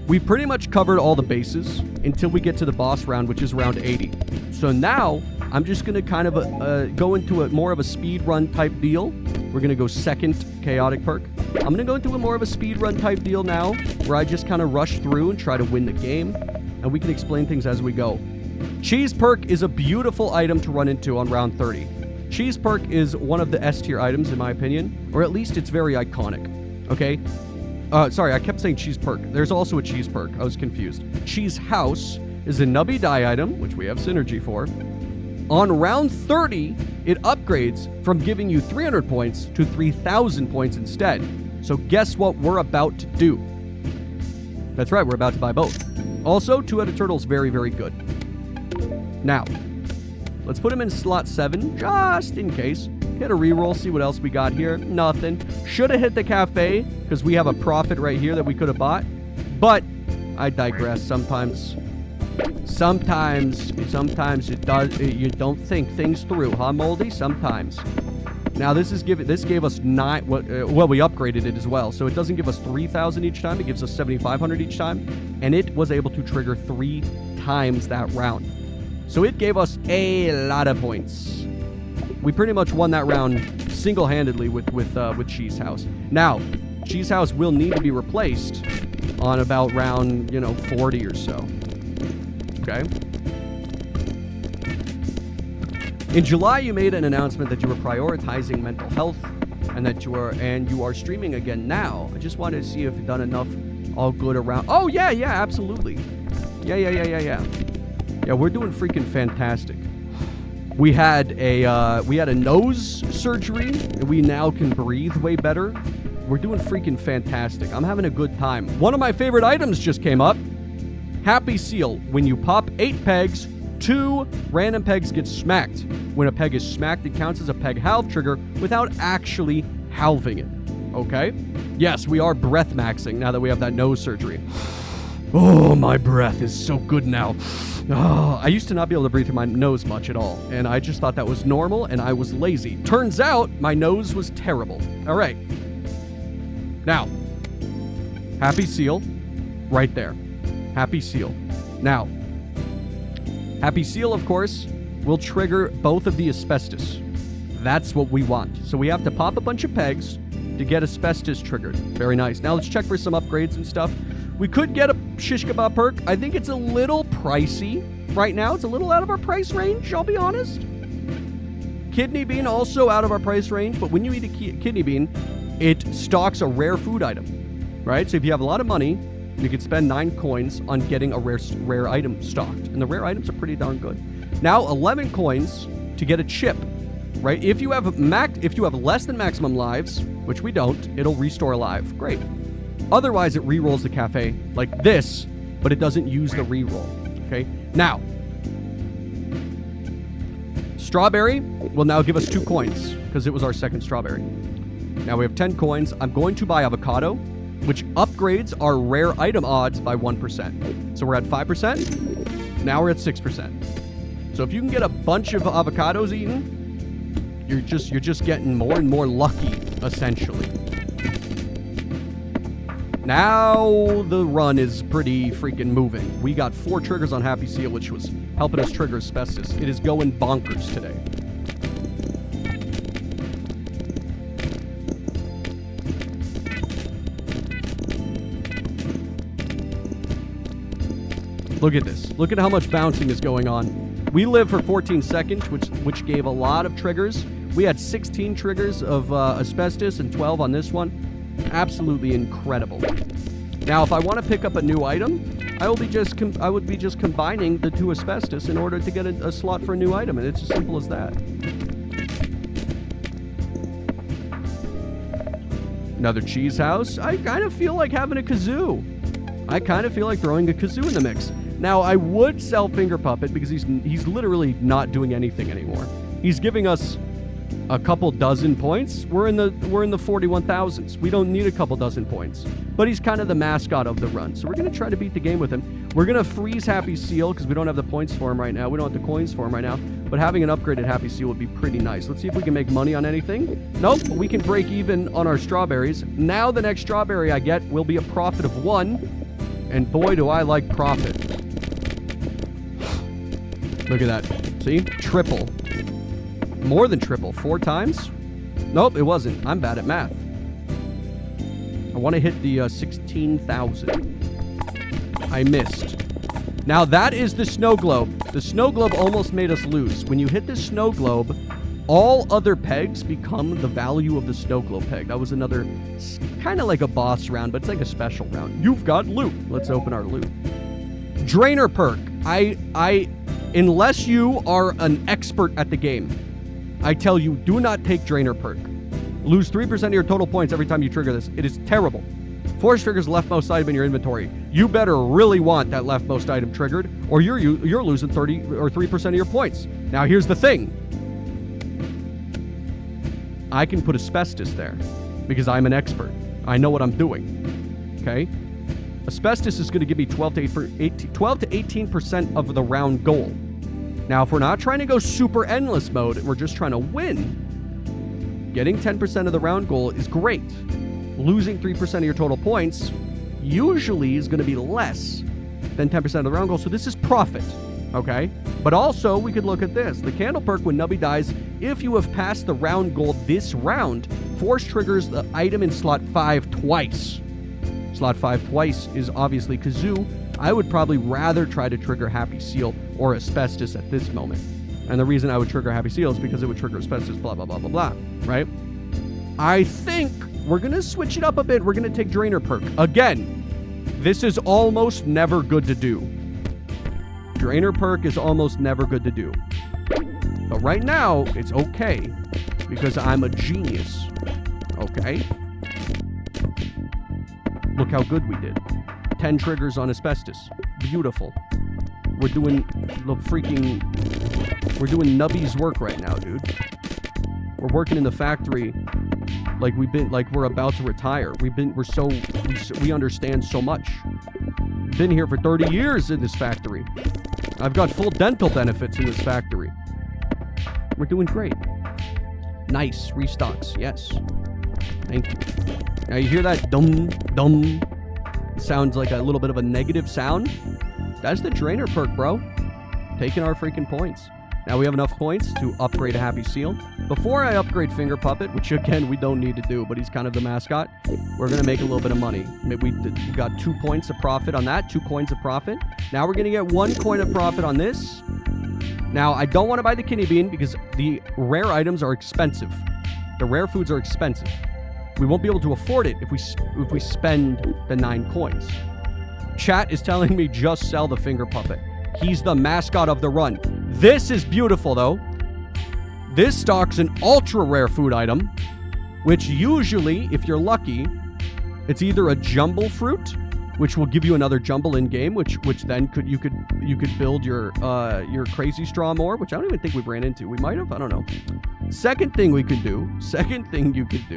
we pretty much covered all the bases until we get to the boss round, which is round 80. So now, I'm just going to kind of go into more of a speed run type deal. We're going to go second Chaotic Perk. I'm going to go into more of a speed run type deal now, where I just kind of rush through and try to win the game, and we can explain things as we go. Cheese Perk is a beautiful item to run into on round 30. Cheese Perk is one of the S tier items in my opinion, or at least it's very iconic. Okay? Sorry, I kept saying Cheese Perk. There's also a Cheese Perk. I was confused. Cheese House is a Nubby die item, which we have synergy for. On round 30, it upgrades from giving you 300 points to 3,000 points instead. So guess what we're about to do? That's right, we're about to buy both. Also, two-headed turtle's very, very good. Now, let's put him in slot 7, just in case. Hit a reroll, see what else we got here. Nothing. Should have hit the cafe, because we have a profit right here that we could have bought. But, I digress sometimes. Sometimes it does. You don't think things through, huh, Moldy? Sometimes. Now this gave us 9. Well, we upgraded it as well, so it doesn't give us 3,000 each time. It gives us 7,500 each time, and it was able to trigger 3 times that round. So it gave us a lot of points. We pretty much won that round single-handedly with Cheese House. Now, Cheese House will need to be replaced on about round 40 or so. Okay. In July, you made an announcement that you were prioritizing mental health and that you are streaming again now. I just wanted to see if you've done enough all good around. Oh, yeah, absolutely. Yeah. Yeah, we're doing freaking fantastic. We had a nose surgery, and we now can breathe way better. We're doing freaking fantastic. I'm having a good time. One of my favorite items just came up. Happy Seal. When you pop 8 pegs, 2 random pegs get smacked. When a peg is smacked, it counts as a peg halve trigger without actually halving it. Okay? Yes, we are breath maxing now that we have that nose surgery. Oh, my breath is so good now. Oh, I used to not be able to breathe through my nose much at all, and I just thought that was normal, and I was lazy. Turns out, my nose was terrible. All right. Now, Happy Seal, right there. Happy Seal. Now, Happy Seal, of course, will trigger both of the asbestos. That's what we want. So we have to pop a bunch of pegs to get asbestos triggered. Very nice. Now let's check for some upgrades and stuff. We could get a shish kebab perk. I think it's a little pricey right now. It's a little out of our price range, I'll be honest. Kidney bean also out of our price range, but when you eat a kidney bean, it stocks a rare food item, right? So if you have a lot of money, you could spend 9 coins on getting a rare item stocked. And the rare items are pretty darn good. Now, 11 coins to get a chip, right? If you have less than maximum lives, which we don't, it'll restore alive. Great. Otherwise, it re-rolls the cafe like this, but it doesn't use the re-roll. Okay? Now, strawberry will now give us 2 coins because it was our second strawberry. Now we have 10 coins. I'm going to buy avocado, which upgrades our rare item odds by 1%. So we're at 5%. Now we're at 6%. So if you can get a bunch of avocados eaten, you're just getting more and more lucky, essentially. Now the run is pretty freaking moving. We got 4 triggers on Happy Seal, which was helping us trigger asbestos. It is going bonkers today. Look at this. Look at how much bouncing is going on. We live for 14 seconds, which gave a lot of triggers. We had 16 triggers of asbestos and 12 on this one. Absolutely incredible. Now, if I want to pick up a new item, I would be just combining the 2 asbestos in order to get a slot for a new item, and it's as simple as that. Another cheese house. I kind of feel like having a kazoo. I kind of feel like throwing a kazoo in the mix. Now, I would sell Finger Puppet because he's literally not doing anything anymore. He's giving us a couple dozen points. We're in the 41,000s. We don't need a couple dozen points. But he's kind of the mascot of the run. So we're going to try to beat the game with him. We're going to freeze Happy Seal because we don't have the points for him right now. We don't have the coins for him right now. But having an upgraded Happy Seal would be pretty nice. Let's see if we can make money on anything. Nope, we can break even on our strawberries. Now the next strawberry I get will be a profit of 1. And boy, do I like profit. Look at that. See? Triple. More than triple. 4 times? Nope, it wasn't. I'm bad at math. I want to hit the 16,000. I missed. Now that is the snow globe. The snow globe almost made us lose. When you hit the snow globe, all other pegs become the value of the snow globe peg. That was another kind of like a boss round, but it's like a special round. You've got loot. Let's open our loot. Drainer perk. Unless you are an expert at the game, I tell you, do not take Drainer perk. Lose 3% of your total points every time you trigger this. It is terrible. Force triggers the leftmost item in your inventory. You better really want that leftmost item triggered, or you're losing 30 or 3% of your points. Now, here's the thing. I can put asbestos there because I'm an expert. I know what I'm doing. Okay? Asbestos is going to give me 12 to 18% of the round goal. Now, if we're not trying to go super endless mode, we're just trying to win, getting 10% of the round goal is great. Losing 3% of your total points usually is going to be less than 10% of the round goal, so this is profit, okay? But also, we could look at this. The candle perk, when Nubby dies, if you have passed the round goal this round, force triggers the item in slot 5 twice. Slot 5 twice is obviously Kazoo. I would probably rather try to trigger Happy Seal or Asbestos at this moment. And the reason I would trigger Happy Seal is because it would trigger Asbestos, blah, blah, blah, blah, blah, right? I think we're going to switch it up a bit. We're going to take Drainer perk. Again, this is almost never good to do. Drainer perk is almost never good to do. But right now, it's okay because I'm a genius. Okay? Look how good we did. 10 triggers on Asbestos. Beautiful. We're doing Nubby's work right now, dude. We're working in the factory like we're about to retire. We understand so much. Been here for 30 years in this factory. I've got full dental benefits in this factory. We're doing great. Nice. Restocks. Yes. Thank you. Now you hear that dum dum? It sounds like a little bit of a negative sound. That's the Drainer perk, bro. Taking our freaking points. Now we have enough points to upgrade a Happy Seal. Before I upgrade Finger Puppet, which again we don't need to do, but he's kind of the mascot, we're going to make a little bit of money. We got 2 points of profit on that, 2 coins of profit. Now we're going to get 1 coin of profit on this. Now I don't want to buy the kidney bean because the rare items are expensive. The rare foods are expensive. We won't be able to afford it if we spend the 9 coins. Chat is telling me just sell the Finger Puppet. He's the mascot of the run. This is beautiful, though. This stocks an ultra rare food item, which usually, if you're lucky, it's either a jumble fruit, which will give you another jumble in game, which then you could build your crazy straw more, which I don't even think we ran into. We might have. I don't know. Second thing you could do. Second thing you could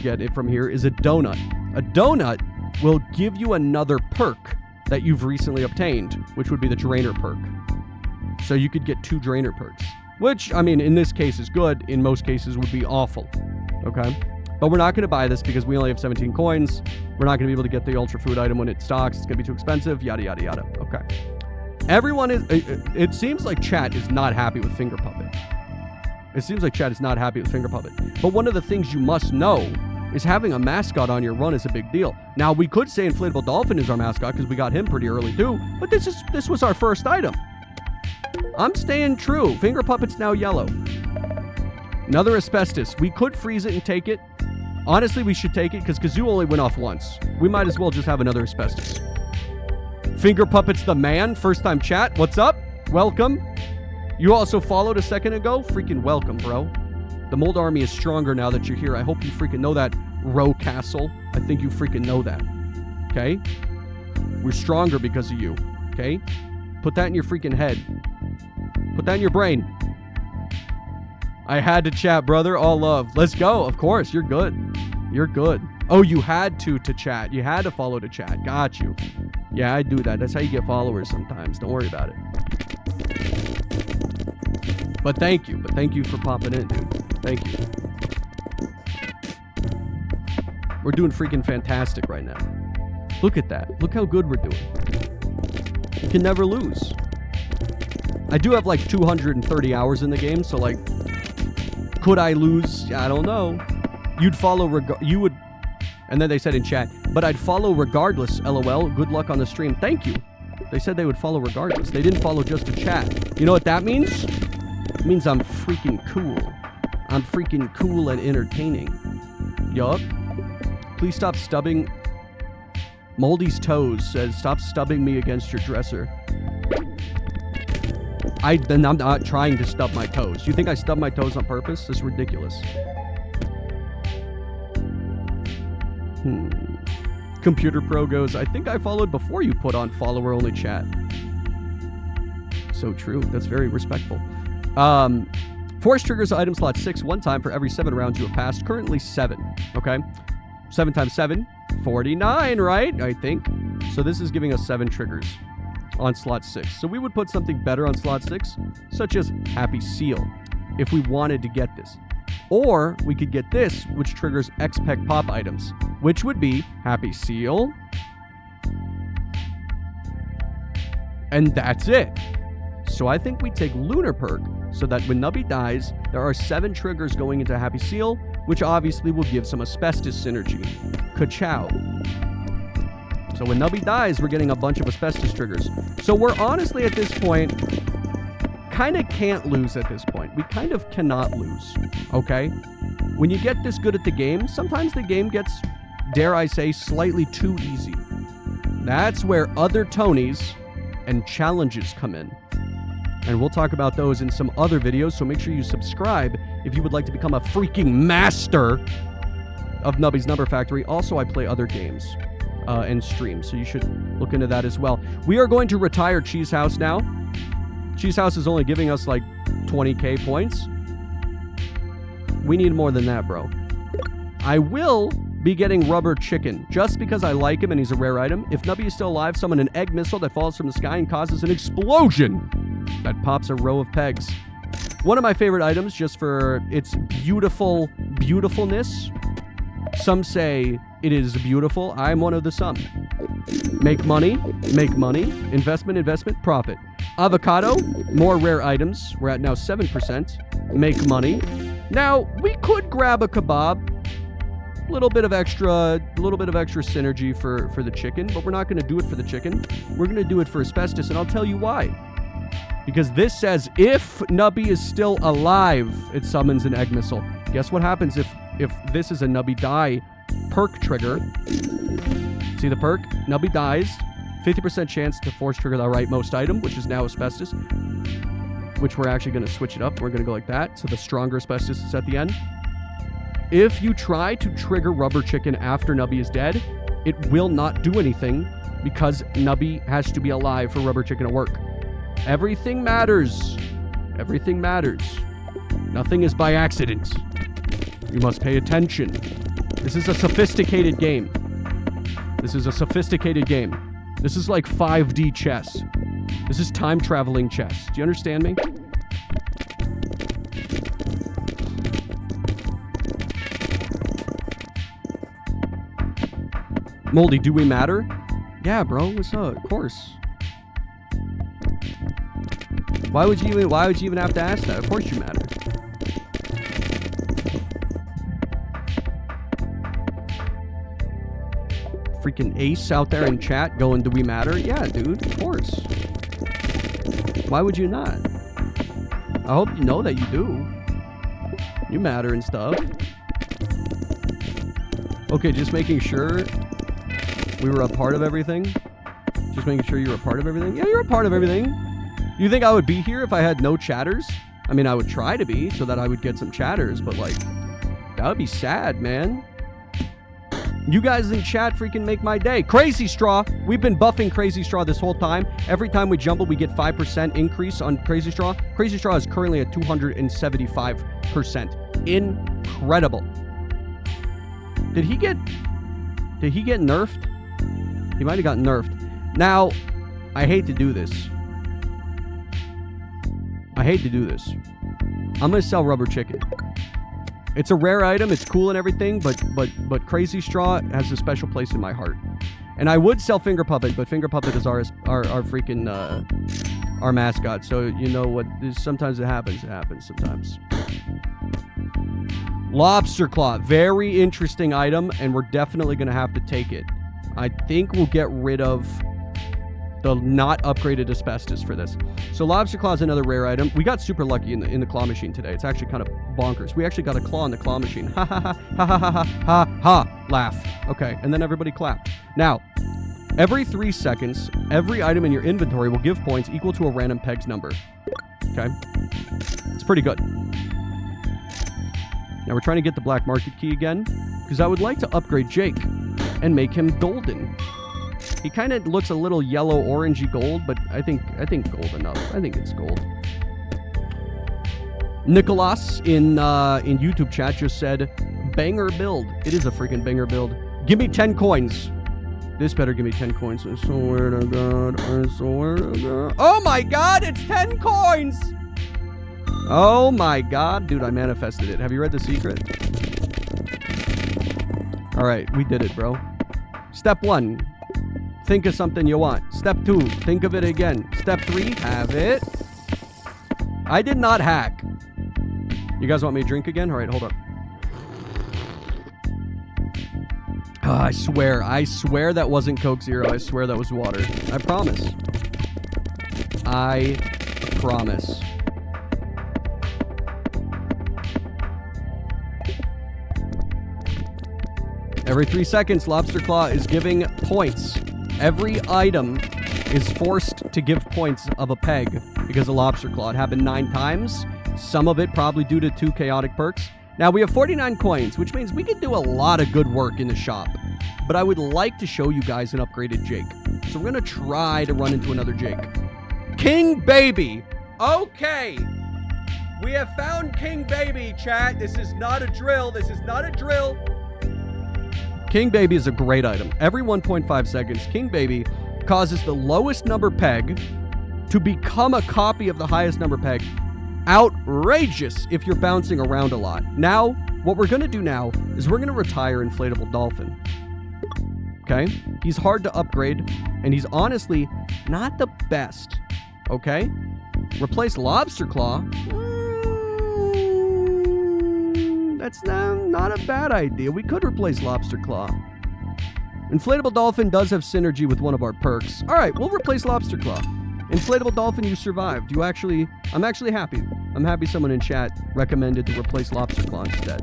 get it from here is a donut. A donut will give you another perk that you've recently obtained, which would be the Drainer perk. So you could get 2 Drainer perks, which, I mean, in this case is good. In most cases would be awful. Okay? But we're not going to buy this because we only have 17 coins. We're not going to be able to get the ultra food item when it stocks. It's going to be too expensive, yada, yada, yada. Okay. Everyone is... It seems like chat is not happy with Finger Puppet. It seems like chat is not happy with Finger Puppet. But one of the things you must know is having a mascot on your run is a big deal. Now, we could say Inflatable Dolphin is our mascot because we got him pretty early too, but this was our first item. I'm staying true. Finger Puppet's now yellow. Another Asbestos. We could freeze it and take it. Honestly, we should take it because Kazoo only went off once. We might as well just have another Asbestos. Finger Puppet's the man. First time chat. What's up? Welcome. You also followed a second ago? Freaking welcome, bro. The Mold Army is stronger now that you're here. I hope you freaking know that, Row Castle. I think you freaking know that. Okay? We're stronger because of you. Okay? Put that in your freaking head. Put that in your brain. I had to chat, brother. All love. Let's go. Of course. You're good. You're good. Oh, you had to chat. You had to follow to chat. Got you. Yeah, I do that. That's how you get followers sometimes. Don't worry about it. But thank you. But thank you for popping in, dude. Thank you. We're doing freaking fantastic right now. Look at that. Look how good we're doing. You can never lose. I do have like 230 hours in the game, so like, could I lose? I don't know. You'd follow, you would, and then they said in chat, but I'd follow regardless, LOL. Good luck on the stream. Thank you. They said they would follow regardless. They didn't follow just to chat. You know what that means? means I'm freaking cool. I'm freaking cool and entertaining. Yup. Please stop stubbing. Moldy's Toes says, stop stubbing me against your dresser. I'm not trying to stub my toes. You think I stub my toes on purpose? This is ridiculous. Computer Pro goes, I think I followed before you put on follower-only chat. So true. That's very respectful. Force triggers item slot 6 one time for every 7 rounds you have passed. Currently 7. Okay? 7 times 7, 49, right? I think. So this is giving us 7 triggers on slot 6. So we would put something better on slot 6, such as Happy Seal, if we wanted to get this. Or we could get this, which triggers X-Peg Pop items, which would be Happy Seal. And that's it. So I think we take Lunar Perk, so that when Nubby dies, there are 7 triggers going into Happy Seal, which obviously will give some Asbestos synergy. Ka-chow. So when Nubby dies, we're getting a bunch of Asbestos triggers. So we're honestly at this point, kind of can't lose at this point. We kind of cannot lose, okay? When you get this good at the game, sometimes the game gets, dare I say, slightly too easy. That's where other Tonys and challenges come in. And we'll talk about those in some other videos, so make sure you subscribe if you would like to become a freaking master of Nubby's Number Factory. Also, I play other games and stream, so you should look into that as well. We are going to retire Cheese House now. Cheese House is only giving us like 20k points. We need more than that, bro. I will be getting Rubber Chicken, just because I like him and he's a rare item. If Nubby is still alive, summon an egg missile that falls from the sky and causes an explosion that pops a row of pegs. One of my favorite items, just for its beautifulness. Some say it is beautiful. I'm one of the some. Make money, investment, profit. Avocado, more rare items. We're at now 7%. Make money. Now, we could grab a kebab. A little bit of extra synergy for the chicken, but we're not going to do it for the chicken. We're going to do it for Asbestos, and I'll tell you why. Because this says, if Nubby is still alive, it summons an egg missile. Guess what happens if this is a Nubby die perk trigger? See the perk? Nubby dies. 50% chance to force trigger the rightmost item, which is now Asbestos. Which we're actually going to switch it up. We're going to go like that. So the stronger Asbestos is at the end. If you try to trigger Rubber Chicken after Nubby is dead, it will not do anything because Nubby has to be alive for Rubber Chicken to work. Everything matters. Everything matters. Nothing is by accident. You must pay attention. This is a sophisticated game. This is a sophisticated game. This is like 5D chess. This is time-traveling chess. Do you understand me? Moldy, do we matter? Yeah, bro. What's up? Of course. Why would you even have to ask that? Of course you matter. Freaking Ace out there in chat going, do we matter? Yeah, dude, of course. Why would you not? I hope you know that you do. You matter and stuff. Okay, just making sure we were a part of everything. Just making sure you were a part of everything. Yeah, you're a part of everything. You think I would be here if I had no chatters? I mean, I would try to be so that I would get some chatters, but like, that would be sad, man. You guys in chat freaking make my day. Crazy Straw. We've been buffing Crazy Straw this whole time. Every time we jumble, we get 5% increase on Crazy Straw. Crazy Straw is currently at 275%. Incredible. Did he get nerfed? He might have gotten nerfed. Now, I hate to do this. I'm going to sell Rubber Chicken. It's a rare item. It's cool and everything, but Crazy Straw has a special place in my heart. And I would sell Finger Puppet, but Finger Puppet is our freaking our mascot. So you know what? Sometimes it happens. It happens sometimes. Lobster Claw, very interesting item, and we're definitely gonna have to take it. I think we'll get rid of the not upgraded asbestos for this. So Lobster Claw is another rare item. We got super lucky in the claw machine today. It's actually kind of bonkers. We actually got a claw in the claw machine. Ha ha ha ha ha ha ha ha. Laugh. Okay, and then everybody clapped. Now, every 3 seconds, every item in your inventory will give points equal to a random peg's number. Okay? It's pretty good. Now we're trying to get the black market key again, because I would like to upgrade Jake and make him golden. He kind of looks a little yellow orangey gold, but I think gold enough. I think it's gold. Nicholas in YouTube chat just said, banger build. It is a freaking banger build. Give me 10 coins. This better give me 10 coins. I swear to God. I swear to God. Oh my God, it's 10 coins. Oh my God. Dude, I manifested it. Have you read The Secret? All right, we did it, bro. Step 1. Think of something you want. Step 2, think of it again. Step 3, have it. I did not hack. You guys want me to drink again? All right, hold up. Oh, I swear that wasn't Coke Zero. I swear that was water. I promise. I promise. Every 3 seconds, Lobster Claw is giving points. Every item is forced to give points of a peg because of Lobster Claw. It happened 9 times. Some of it probably due to 2 chaotic perks. Now, we have 49 coins, which means we can do a lot of good work in the shop. But I would like to show you guys an upgraded Jake. So we're going to try to run into another Jake. King Baby. Okay. We have found King Baby, chat. This is not a drill. This is not a drill. King Baby is a great item. Every 1.5 seconds, King Baby causes the lowest number peg to become a copy of the highest number peg. Outrageous if you're bouncing around a lot. Now, what we're going to do now is we're going to retire Inflatable Dolphin. Okay? He's hard to upgrade, and he's honestly not the best. Okay? Replace Lobster Claw. That's not a bad idea. We could replace Lobster Claw. Inflatable Dolphin does have synergy with one of our perks. All right, we'll replace Lobster Claw. Inflatable Dolphin, you survived. I'm actually happy. I'm happy someone in chat recommended to replace Lobster Claw instead.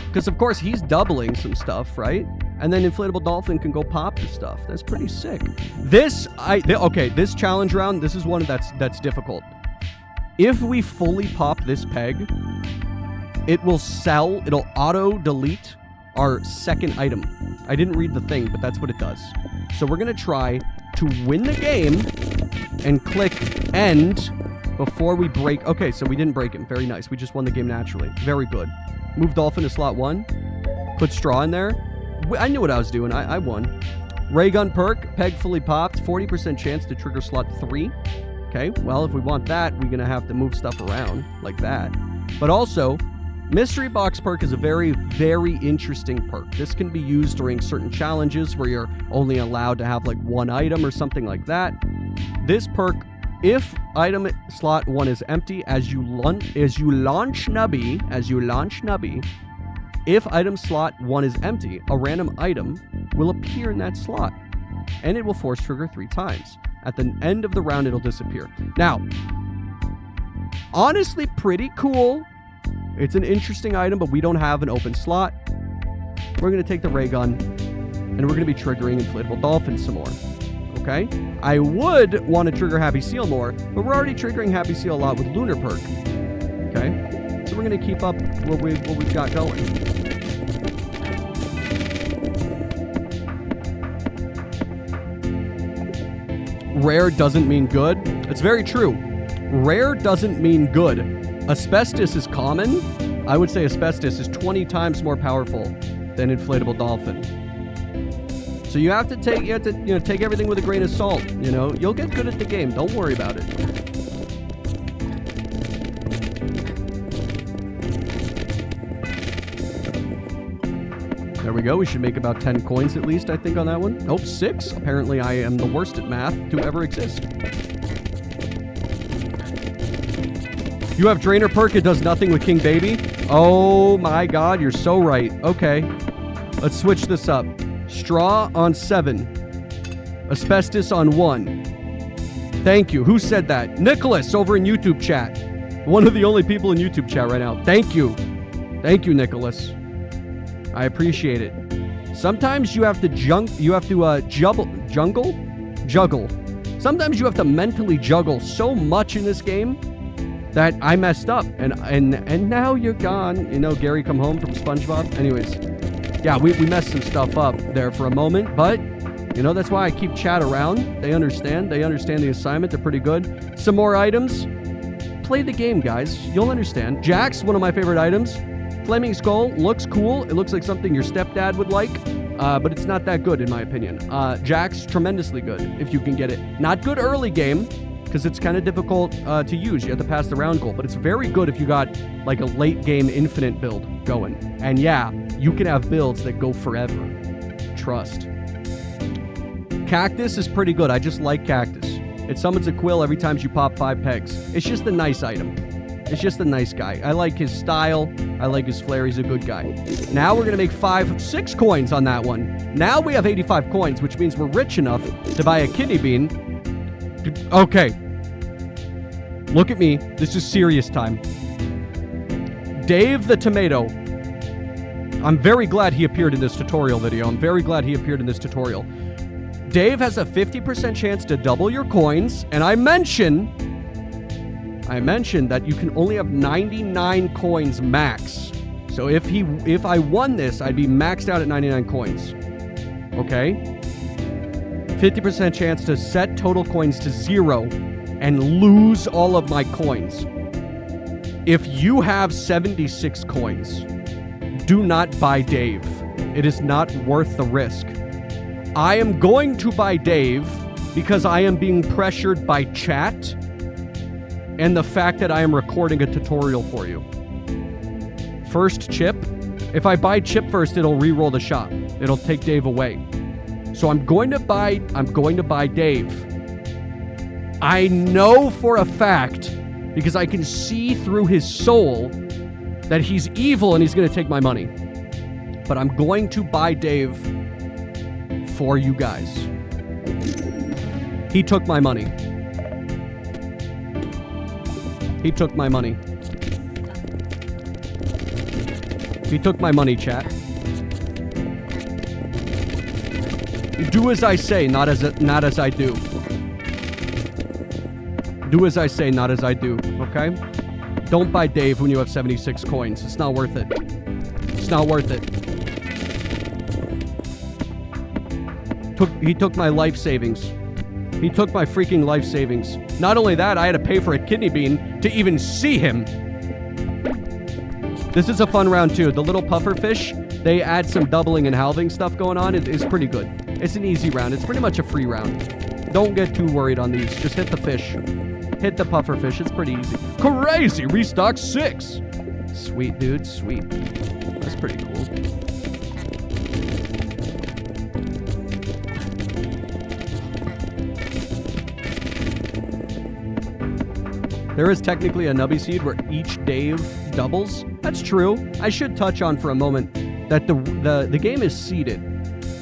Because, of course, he's doubling some stuff, right? And then Inflatable Dolphin can go pop the stuff. That's pretty sick. This challenge round, this is one that's difficult. If we fully pop this peg, it'll auto-delete our second item. I didn't read the thing, but that's what it does. So we're going to try to win the game and click end before we break. Okay, so we didn't break him. Very nice. We just won the game naturally. Very good. Move Dolphin to slot 1. Put Straw in there. I knew what I was doing. I won. Ray Gun Perk. Peg fully popped. 40% chance to trigger slot 3. Okay, well, if we want that, we're going to have to move stuff around like that. But also, Mystery Box Perk is a very, very interesting perk. This can be used during certain challenges where you're only allowed to have like 1 item or something like that. This perk, if item slot 1 is empty, as you launch Nubby, if item slot 1 is empty, a random item will appear in that slot, and it will force trigger 3 times. At the end of the round, it'll disappear. Now, honestly, pretty cool. It's an interesting item, but we don't have an open slot. We're going to take the ray gun, and we're going to be triggering Inflatable Dolphin some more. Okay? I would want to trigger Happy Seal more, but we're already triggering Happy Seal a lot with Lunar Perk. Okay? So we're going to keep up what we've got going. Rare doesn't mean good. It's very true. Rare doesn't mean good. Asbestos is common. I would say asbestos is 20 times more powerful than Inflatable Dolphin. So you have to take everything with a grain of salt. You'll get good at the game. Don't worry about it. There we go. We should make about 10 coins at least, I think, on that one. Nope, 6. Apparently, I am the worst at math to ever exist. You have Drainer Perk. It does nothing with King Baby. Oh my God, you're so right. Okay, let's switch this up. Straw on 7. Asbestos on 1. Thank you. Who said that? Nicholas over in YouTube chat. One of the only people in YouTube chat right now. Thank you. Thank you, Nicholas. I appreciate it. Sometimes you have to juggle. Sometimes you have to mentally juggle so much in this game that I messed up. And now you're gone. You know, Gary come home from SpongeBob. Anyways, yeah, we messed some stuff up there for a moment, but you know, that's why I keep chat around. They understand. They understand the assignment. They're pretty good. Some more items. Play the game, guys. You'll understand. Jack's one of my favorite items. Flaming Skull looks cool. It looks like something your stepdad would like, but it's not that good in my opinion. Jack's tremendously good if you can get it. Not good early game, because it's kind of difficult to use. You have to pass the round goal, but it's very good if you got like a late game infinite build going. And yeah, you can have builds that go forever. Trust. Cactus is pretty good. I just like Cactus. It summons a quill every time you pop 5 pegs. It's just a nice item. It's just a nice guy. I like his style. I like his flair. He's a good guy. Now we're going to make 6 coins on that one. Now we have 85 coins, which means we're rich enough to buy a kidney bean. Okay. Look at me. This is serious time. Dave the Tomato. I'm very glad he appeared in this tutorial video. I'm very glad he appeared in this tutorial. Dave has a 50% chance to double your coins, and I mentioned that you can only have 99 coins max. So if I won this, I'd be maxed out at 99 coins. Okay? 50% chance to set total coins to 0 and lose all of my coins. If you have 76 coins, do not buy Dave. It is not worth the risk. I am going to buy Dave because I am being pressured by chat and the fact that I am recording a tutorial for you. First chip. If I buy chip first, it'll re-roll the shop. It'll take Dave away. So I'm going to buy Dave. I know for a fact, because I can see through his soul, that he's evil and he's going to take my money. But I'm going to buy Dave for you guys. He took my money. He took my money. He took my money, chat. Do as I say, not as I do. Do as I say, not as I do, okay? Don't buy Dave when you have 76 coins. It's not worth it. It's not worth it. He took my life savings. He took my freaking life savings. Not only that, I had to pay for a kidney bean to even see him. This is a fun round too. The little puffer fish, they add some doubling and halving stuff going on. It's pretty good. It's an easy round. It's pretty much a free round. Don't get too worried on these. Just hit the fish. Hit the puffer fish. It's pretty easy. Crazy! Restock 6! Sweet, dude. Sweet. That's pretty cool. There is technically a Nubby seed where each Dave doubles. That's true. I should touch on for a moment that the game is seeded.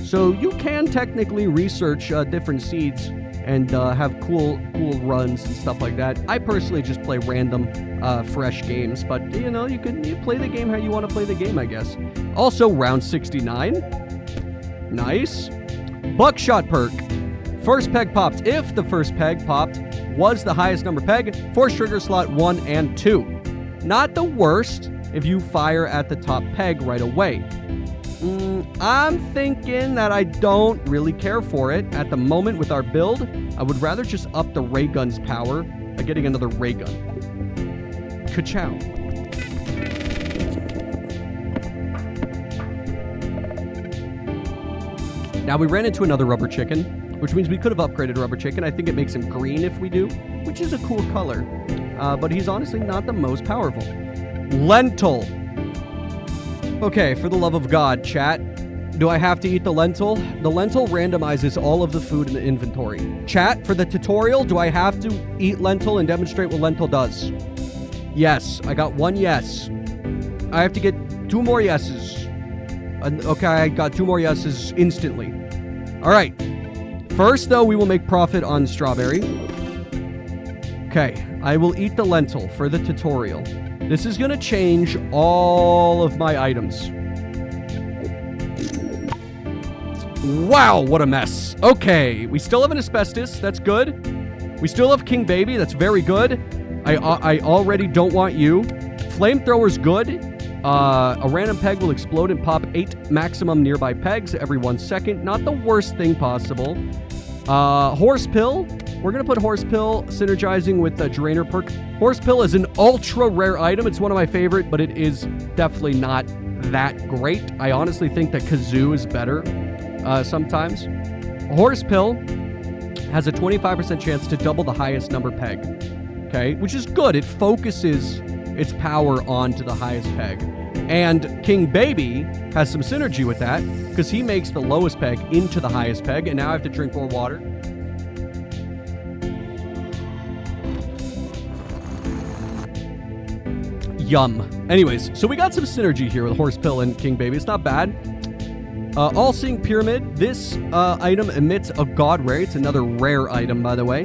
So you can technically research different seeds and have cool runs and stuff like that. I personally just play random fresh games, but you know, you play the game how you want to play the game, I guess. Also, round 69. Nice. Buckshot perk. First peg popped. If the first peg popped was the highest number peg, force trigger slot 1 and 2. Not the worst if you fire at the top peg right away. I'm thinking that I don't really care for it at the moment with our build. I would rather just up the ray gun's power by getting another ray gun. Ka-chow. Now we ran into another rubber chicken, which means we could have upgraded rubber chicken. I think it makes him green if we do, which is a cool color. But he's honestly not the most powerful. Lentil. Okay, for the love of God, chat. Do I have to eat the lentil? The lentil randomizes all of the food in the inventory. Chat, for the tutorial, do I have to eat lentil and demonstrate what lentil does? Yes, I got 1 yes. I have to get 2 more yeses. Okay, I got 2 more yeses instantly. All right. First, though, we will make profit on strawberry. Okay, I will eat the lentil for the tutorial. This is going to change all of my items. Wow, what a mess. Okay, we still have an asbestos. That's good. We still have King Baby. That's very good. I already don't want you. Flamethrower's good. A random peg will explode and pop 8 maximum nearby pegs every 1 second. Not the worst thing possible. Horse Pill. We're going to put Horse Pill synergizing with the Drainer Perk. Horse Pill is an ultra rare item. It's one of my favorite, but it is definitely not that great. I honestly think that Kazoo is better sometimes. Horse Pill has a 25% chance to double the highest number peg. Okay, which is good. It focuses its power onto the highest peg. And King Baby has some synergy with that because he makes the lowest peg into the highest peg. And now I have to drink more water. Yum. Anyways, so we got some synergy here with Horse Pill and King Baby. It's not bad. All-Seeing Pyramid. This item emits a God Ray. It's another rare item, by the way.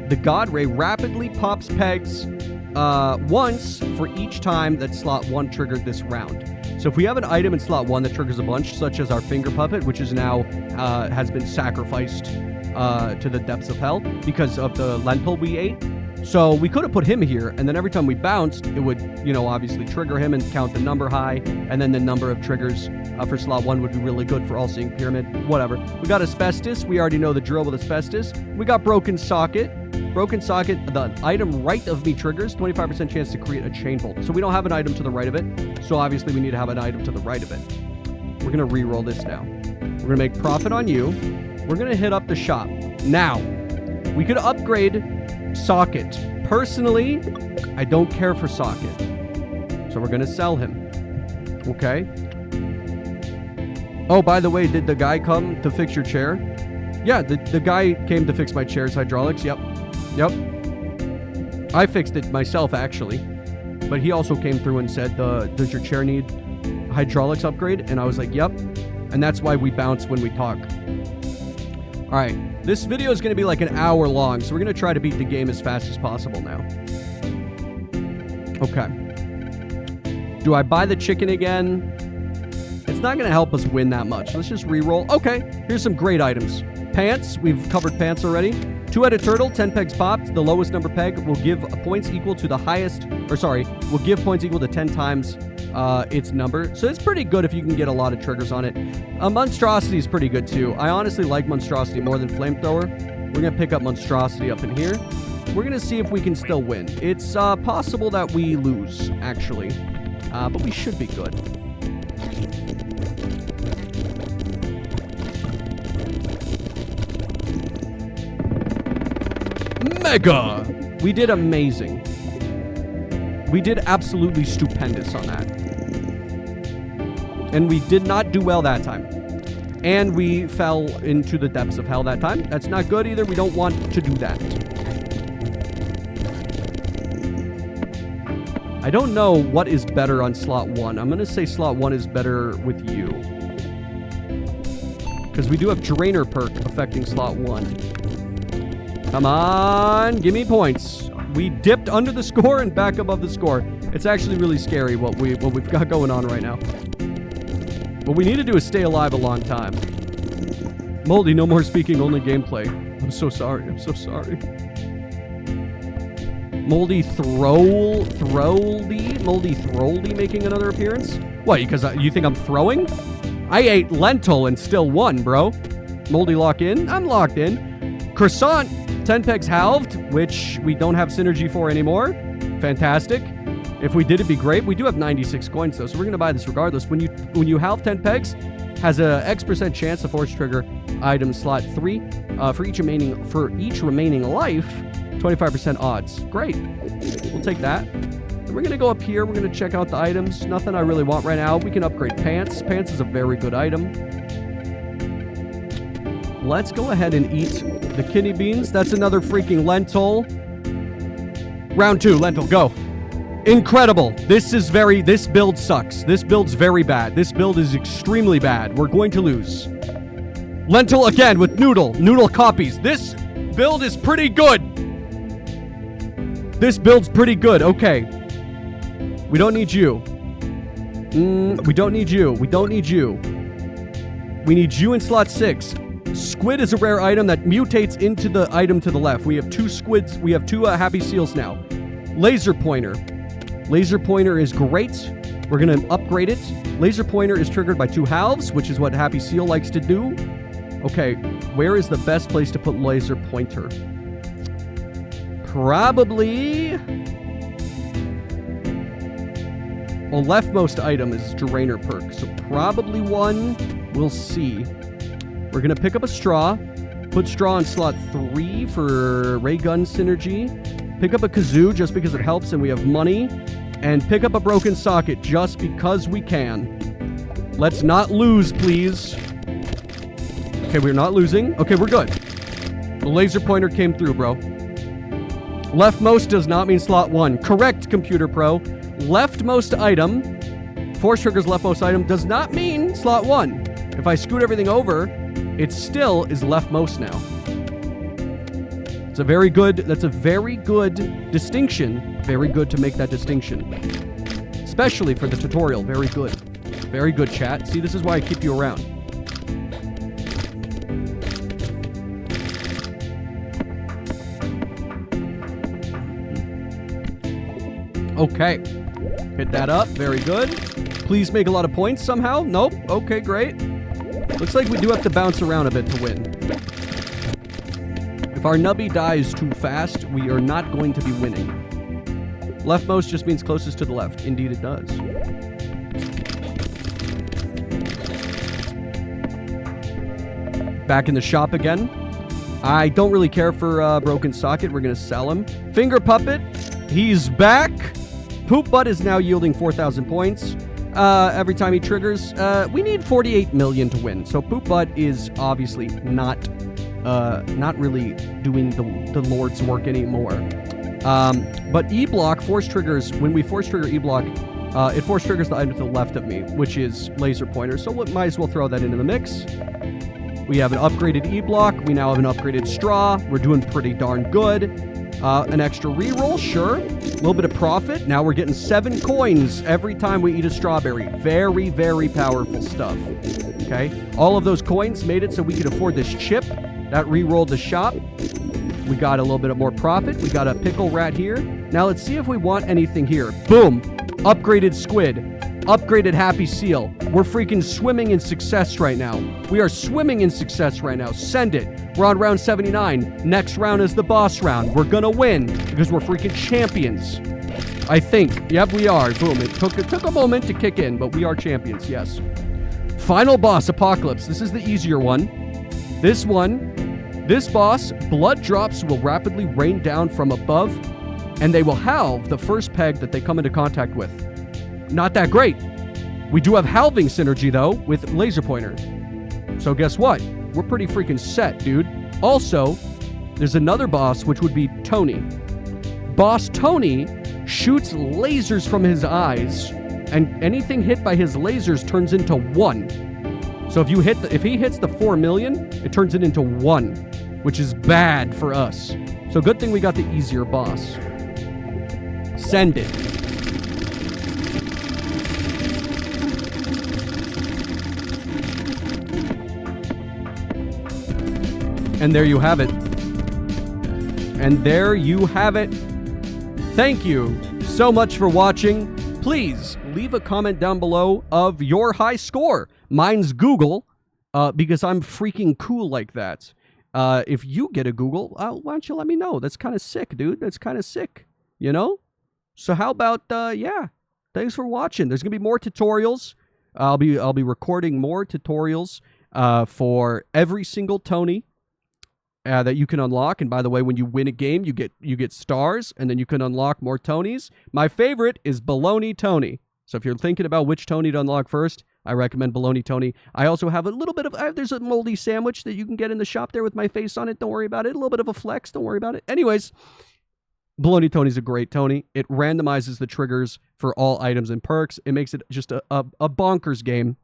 The God Ray rapidly pops pegs once for each time that slot 1 triggered this round. So if we have an item in slot 1 that triggers a bunch, such as our Finger Puppet, which is now has been sacrificed to the depths of hell because of the lentil we ate. So we could have put him here, and then every time we bounced, it would, you know, obviously trigger him and count the number high, and then the number of triggers for slot 1 would be really good for All-Seeing Pyramid. Whatever. We got Asbestos. We already know the drill with Asbestos. We got Broken Socket. Broken Socket, the item right of me triggers, 25% chance to create a chain bolt. So we don't have an item to the right of it, so obviously we need to have an item to the right of it. We're going to re-roll this now. We're going to make profit on you. We're going to hit up the shop. Now, we could upgrade Socket. Personally, I don't care for Socket. So we're going to sell him. Okay. Oh, by the way, did the guy come to fix your chair? Yeah, the guy came to fix my chair's hydraulics. Yep. I fixed it myself, actually. But he also came through and said, does your chair need hydraulics upgrade? And I was like, yep. And that's why we bounce when we talk. All right. This video is going to be like an hour long, so we're going to try to beat the game as fast as possible now. Okay. Do I buy the chicken again? It's not going to help us win that much. Let's just re-roll. Okay, here's some great items. Pants. We've covered pants already. 2-headed turtle, 10 pegs popped. The lowest number peg will give points equal to the highest, will give points equal to 10 times its number. So it's pretty good if you can get a lot of triggers on it. Monstrosity is pretty good too. I honestly like Monstrosity more than Flamethrower. We're going to pick up Monstrosity up in here. We're going to see if we can still win. It's possible that we lose, actually. But we should be good. Mega! We did amazing. We did absolutely stupendous on that. And we did not do well that time. And we fell into the depths of hell that time. That's not good either. We don't want to do that. I don't know what is better on slot 1. I'm going to say slot 1 is better with you. Because we do have Drainer Perk affecting slot 1. Come on, give me points. We dipped under the score and back above the score. It's actually really scary what we've got going on right now. What we need to do is stay alive a long time. Moldy, no more speaking, only gameplay. I'm so sorry. I'm so sorry. Moldy Throldy making another appearance? What, because you think I'm throwing? I ate lentil and still won, bro. Moldy lock in? I'm locked in. Croissant, 10 pegs halved, which we don't have synergy for anymore. Fantastic. If we did, it'd be great. We do have 96 coins, though, so we're going to buy this regardless. When you halve 10 pegs, has a X% chance to force trigger item slot 3 for each remaining life. 25% odds. Great. We'll take that. And we're going to go up here. We're going to check out the items. Nothing I really want right now. We can upgrade pants. Pants is a very good item. Let's go ahead and eat the kidney beans. That's another freaking lentil. Round 2, lentil, go. Incredible. This build sucks. This build's very bad. This build is extremely bad. We're going to lose. Lentil again with noodle. Noodle copies. This build is pretty good. This build's pretty good. Okay. We don't need you. We don't need you. We don't need you. We need you in slot 6. Squid is a rare item that mutates into the item to the left. We have 2 squids. We have 2 happy seals now. Laser pointer. Laser pointer is great. We're going to upgrade it. Laser pointer is triggered by 2 halves, which is what happy seal likes to do. Okay, where is the best place to put laser pointer? Probably... Well, leftmost item is Drainer Perk, so probably 1. We'll see. We're going to pick up a straw. Put straw in slot 3 for ray gun synergy. Pick up a kazoo just because it helps and we have money. And pick up a broken socket just because we can. Let's not lose, please. Okay, we're not losing. Okay, we're good. The laser pointer came through, bro. Leftmost does not mean slot 1. Correct, Computer Pro. Leftmost item, force trigger's leftmost item, does not mean slot 1. If I scoot everything over, it still is leftmost now. It's a very good, that's a very good distinction. Very good to make that distinction. Especially for the tutorial. Very good. Very good, chat. See, this is why I keep you around. Okay. Hit that up. Very good. Please make a lot of points somehow. Nope. Okay, great. Looks like we do have to bounce around a bit to win. If our Nubby dies too fast, we are not going to be winning. Leftmost just means closest to the left. Indeed it does. Back in the shop again. I don't really care for Broken Socket. We're going to sell him. Finger Puppet. He's back. Poop Butt is now yielding 4,000 points. Every time he triggers. We need 48 million to win. So Poop Butt is obviously not really doing the Lord's work anymore. But E-Block force triggers, when we force trigger E-Block, it force triggers the item to the left of me, which is laser pointer. So we might as well throw that into the mix. We have an upgraded E-Block. We now have an upgraded straw. We're doing pretty darn good. An extra reroll, sure. A little bit of profit. Now we're getting 7 coins every time we eat a strawberry. Very, very powerful stuff. Okay. All of those coins made it so we could afford this chip. That re-rolled the shop. We got a little bit of more profit. We got a pickle rat here. Now let's see if we want anything here. Boom. Upgraded squid. Upgraded happy seal. We're freaking swimming in success right now. We are swimming in success right now. Send it. We're on round 79. Next round is the boss round. We're gonna win because we're freaking champions. I think. Yep, we are. Boom. It took a moment to kick in, but we are champions. Yes. Final boss, Apocalypse. This is the easier one. This boss, blood drops will rapidly rain down from above, and they will halve the first peg that they come into contact with. Not that great. We do have halving synergy, though, with laser pointer. So guess what? We're pretty freaking set, dude. Also, there's another boss, which would be Tony. Boss Tony shoots lasers from his eyes, and anything hit by his lasers turns into 1. So if he hits the 4 million, it turns it into 1, which is bad for us. So good thing we got the easier boss. Send it. And there you have it. And there you have it. Thank you so much for watching. Please leave a comment down below of your high score. Mine's Google, because I'm freaking cool like that. If you get a Google, why don't you let me know? That's kind of sick, dude. That's kind of sick, you know? So how about, yeah. Thanks for watching. There's going to be more tutorials. I'll be recording more tutorials for every single Tony that you can unlock. And by the way, when you win a game, you get stars, and then you can unlock more Tonys. My favorite is Baloney Tony. So if you're thinking about which Tony to unlock first, I recommend Baloney Tony. I also have a little bit of, there's a moldy sandwich that you can get in the shop there with my face on it. Don't worry about it. A little bit of a flex. Don't worry about it. Anyways, Baloney Tony's a great Tony. It randomizes the triggers for all items and perks. It makes it just a bonkers game.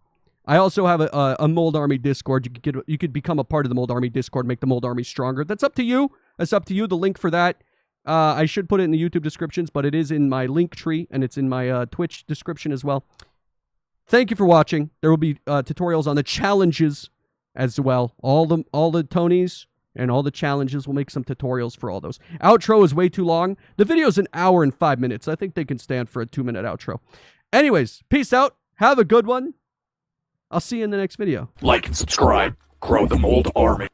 I also have a Mold Army Discord. You could become a part of the Mold Army Discord, make the Mold Army stronger. That's up to you. That's up to you. The link for that, I should put it in the YouTube descriptions, but it is in my link tree, and it's in my Twitch description as well. Thank you for watching. There will be tutorials on the challenges as well. All the Tonys and all the challenges. We'll make some tutorials for all those. Outro is way too long. The video is an hour and 5 minutes. I think they can stand for a 2-minute outro. Anyways, peace out. Have a good one. I'll see you in the next video. Like and subscribe. Grow the Mold Army.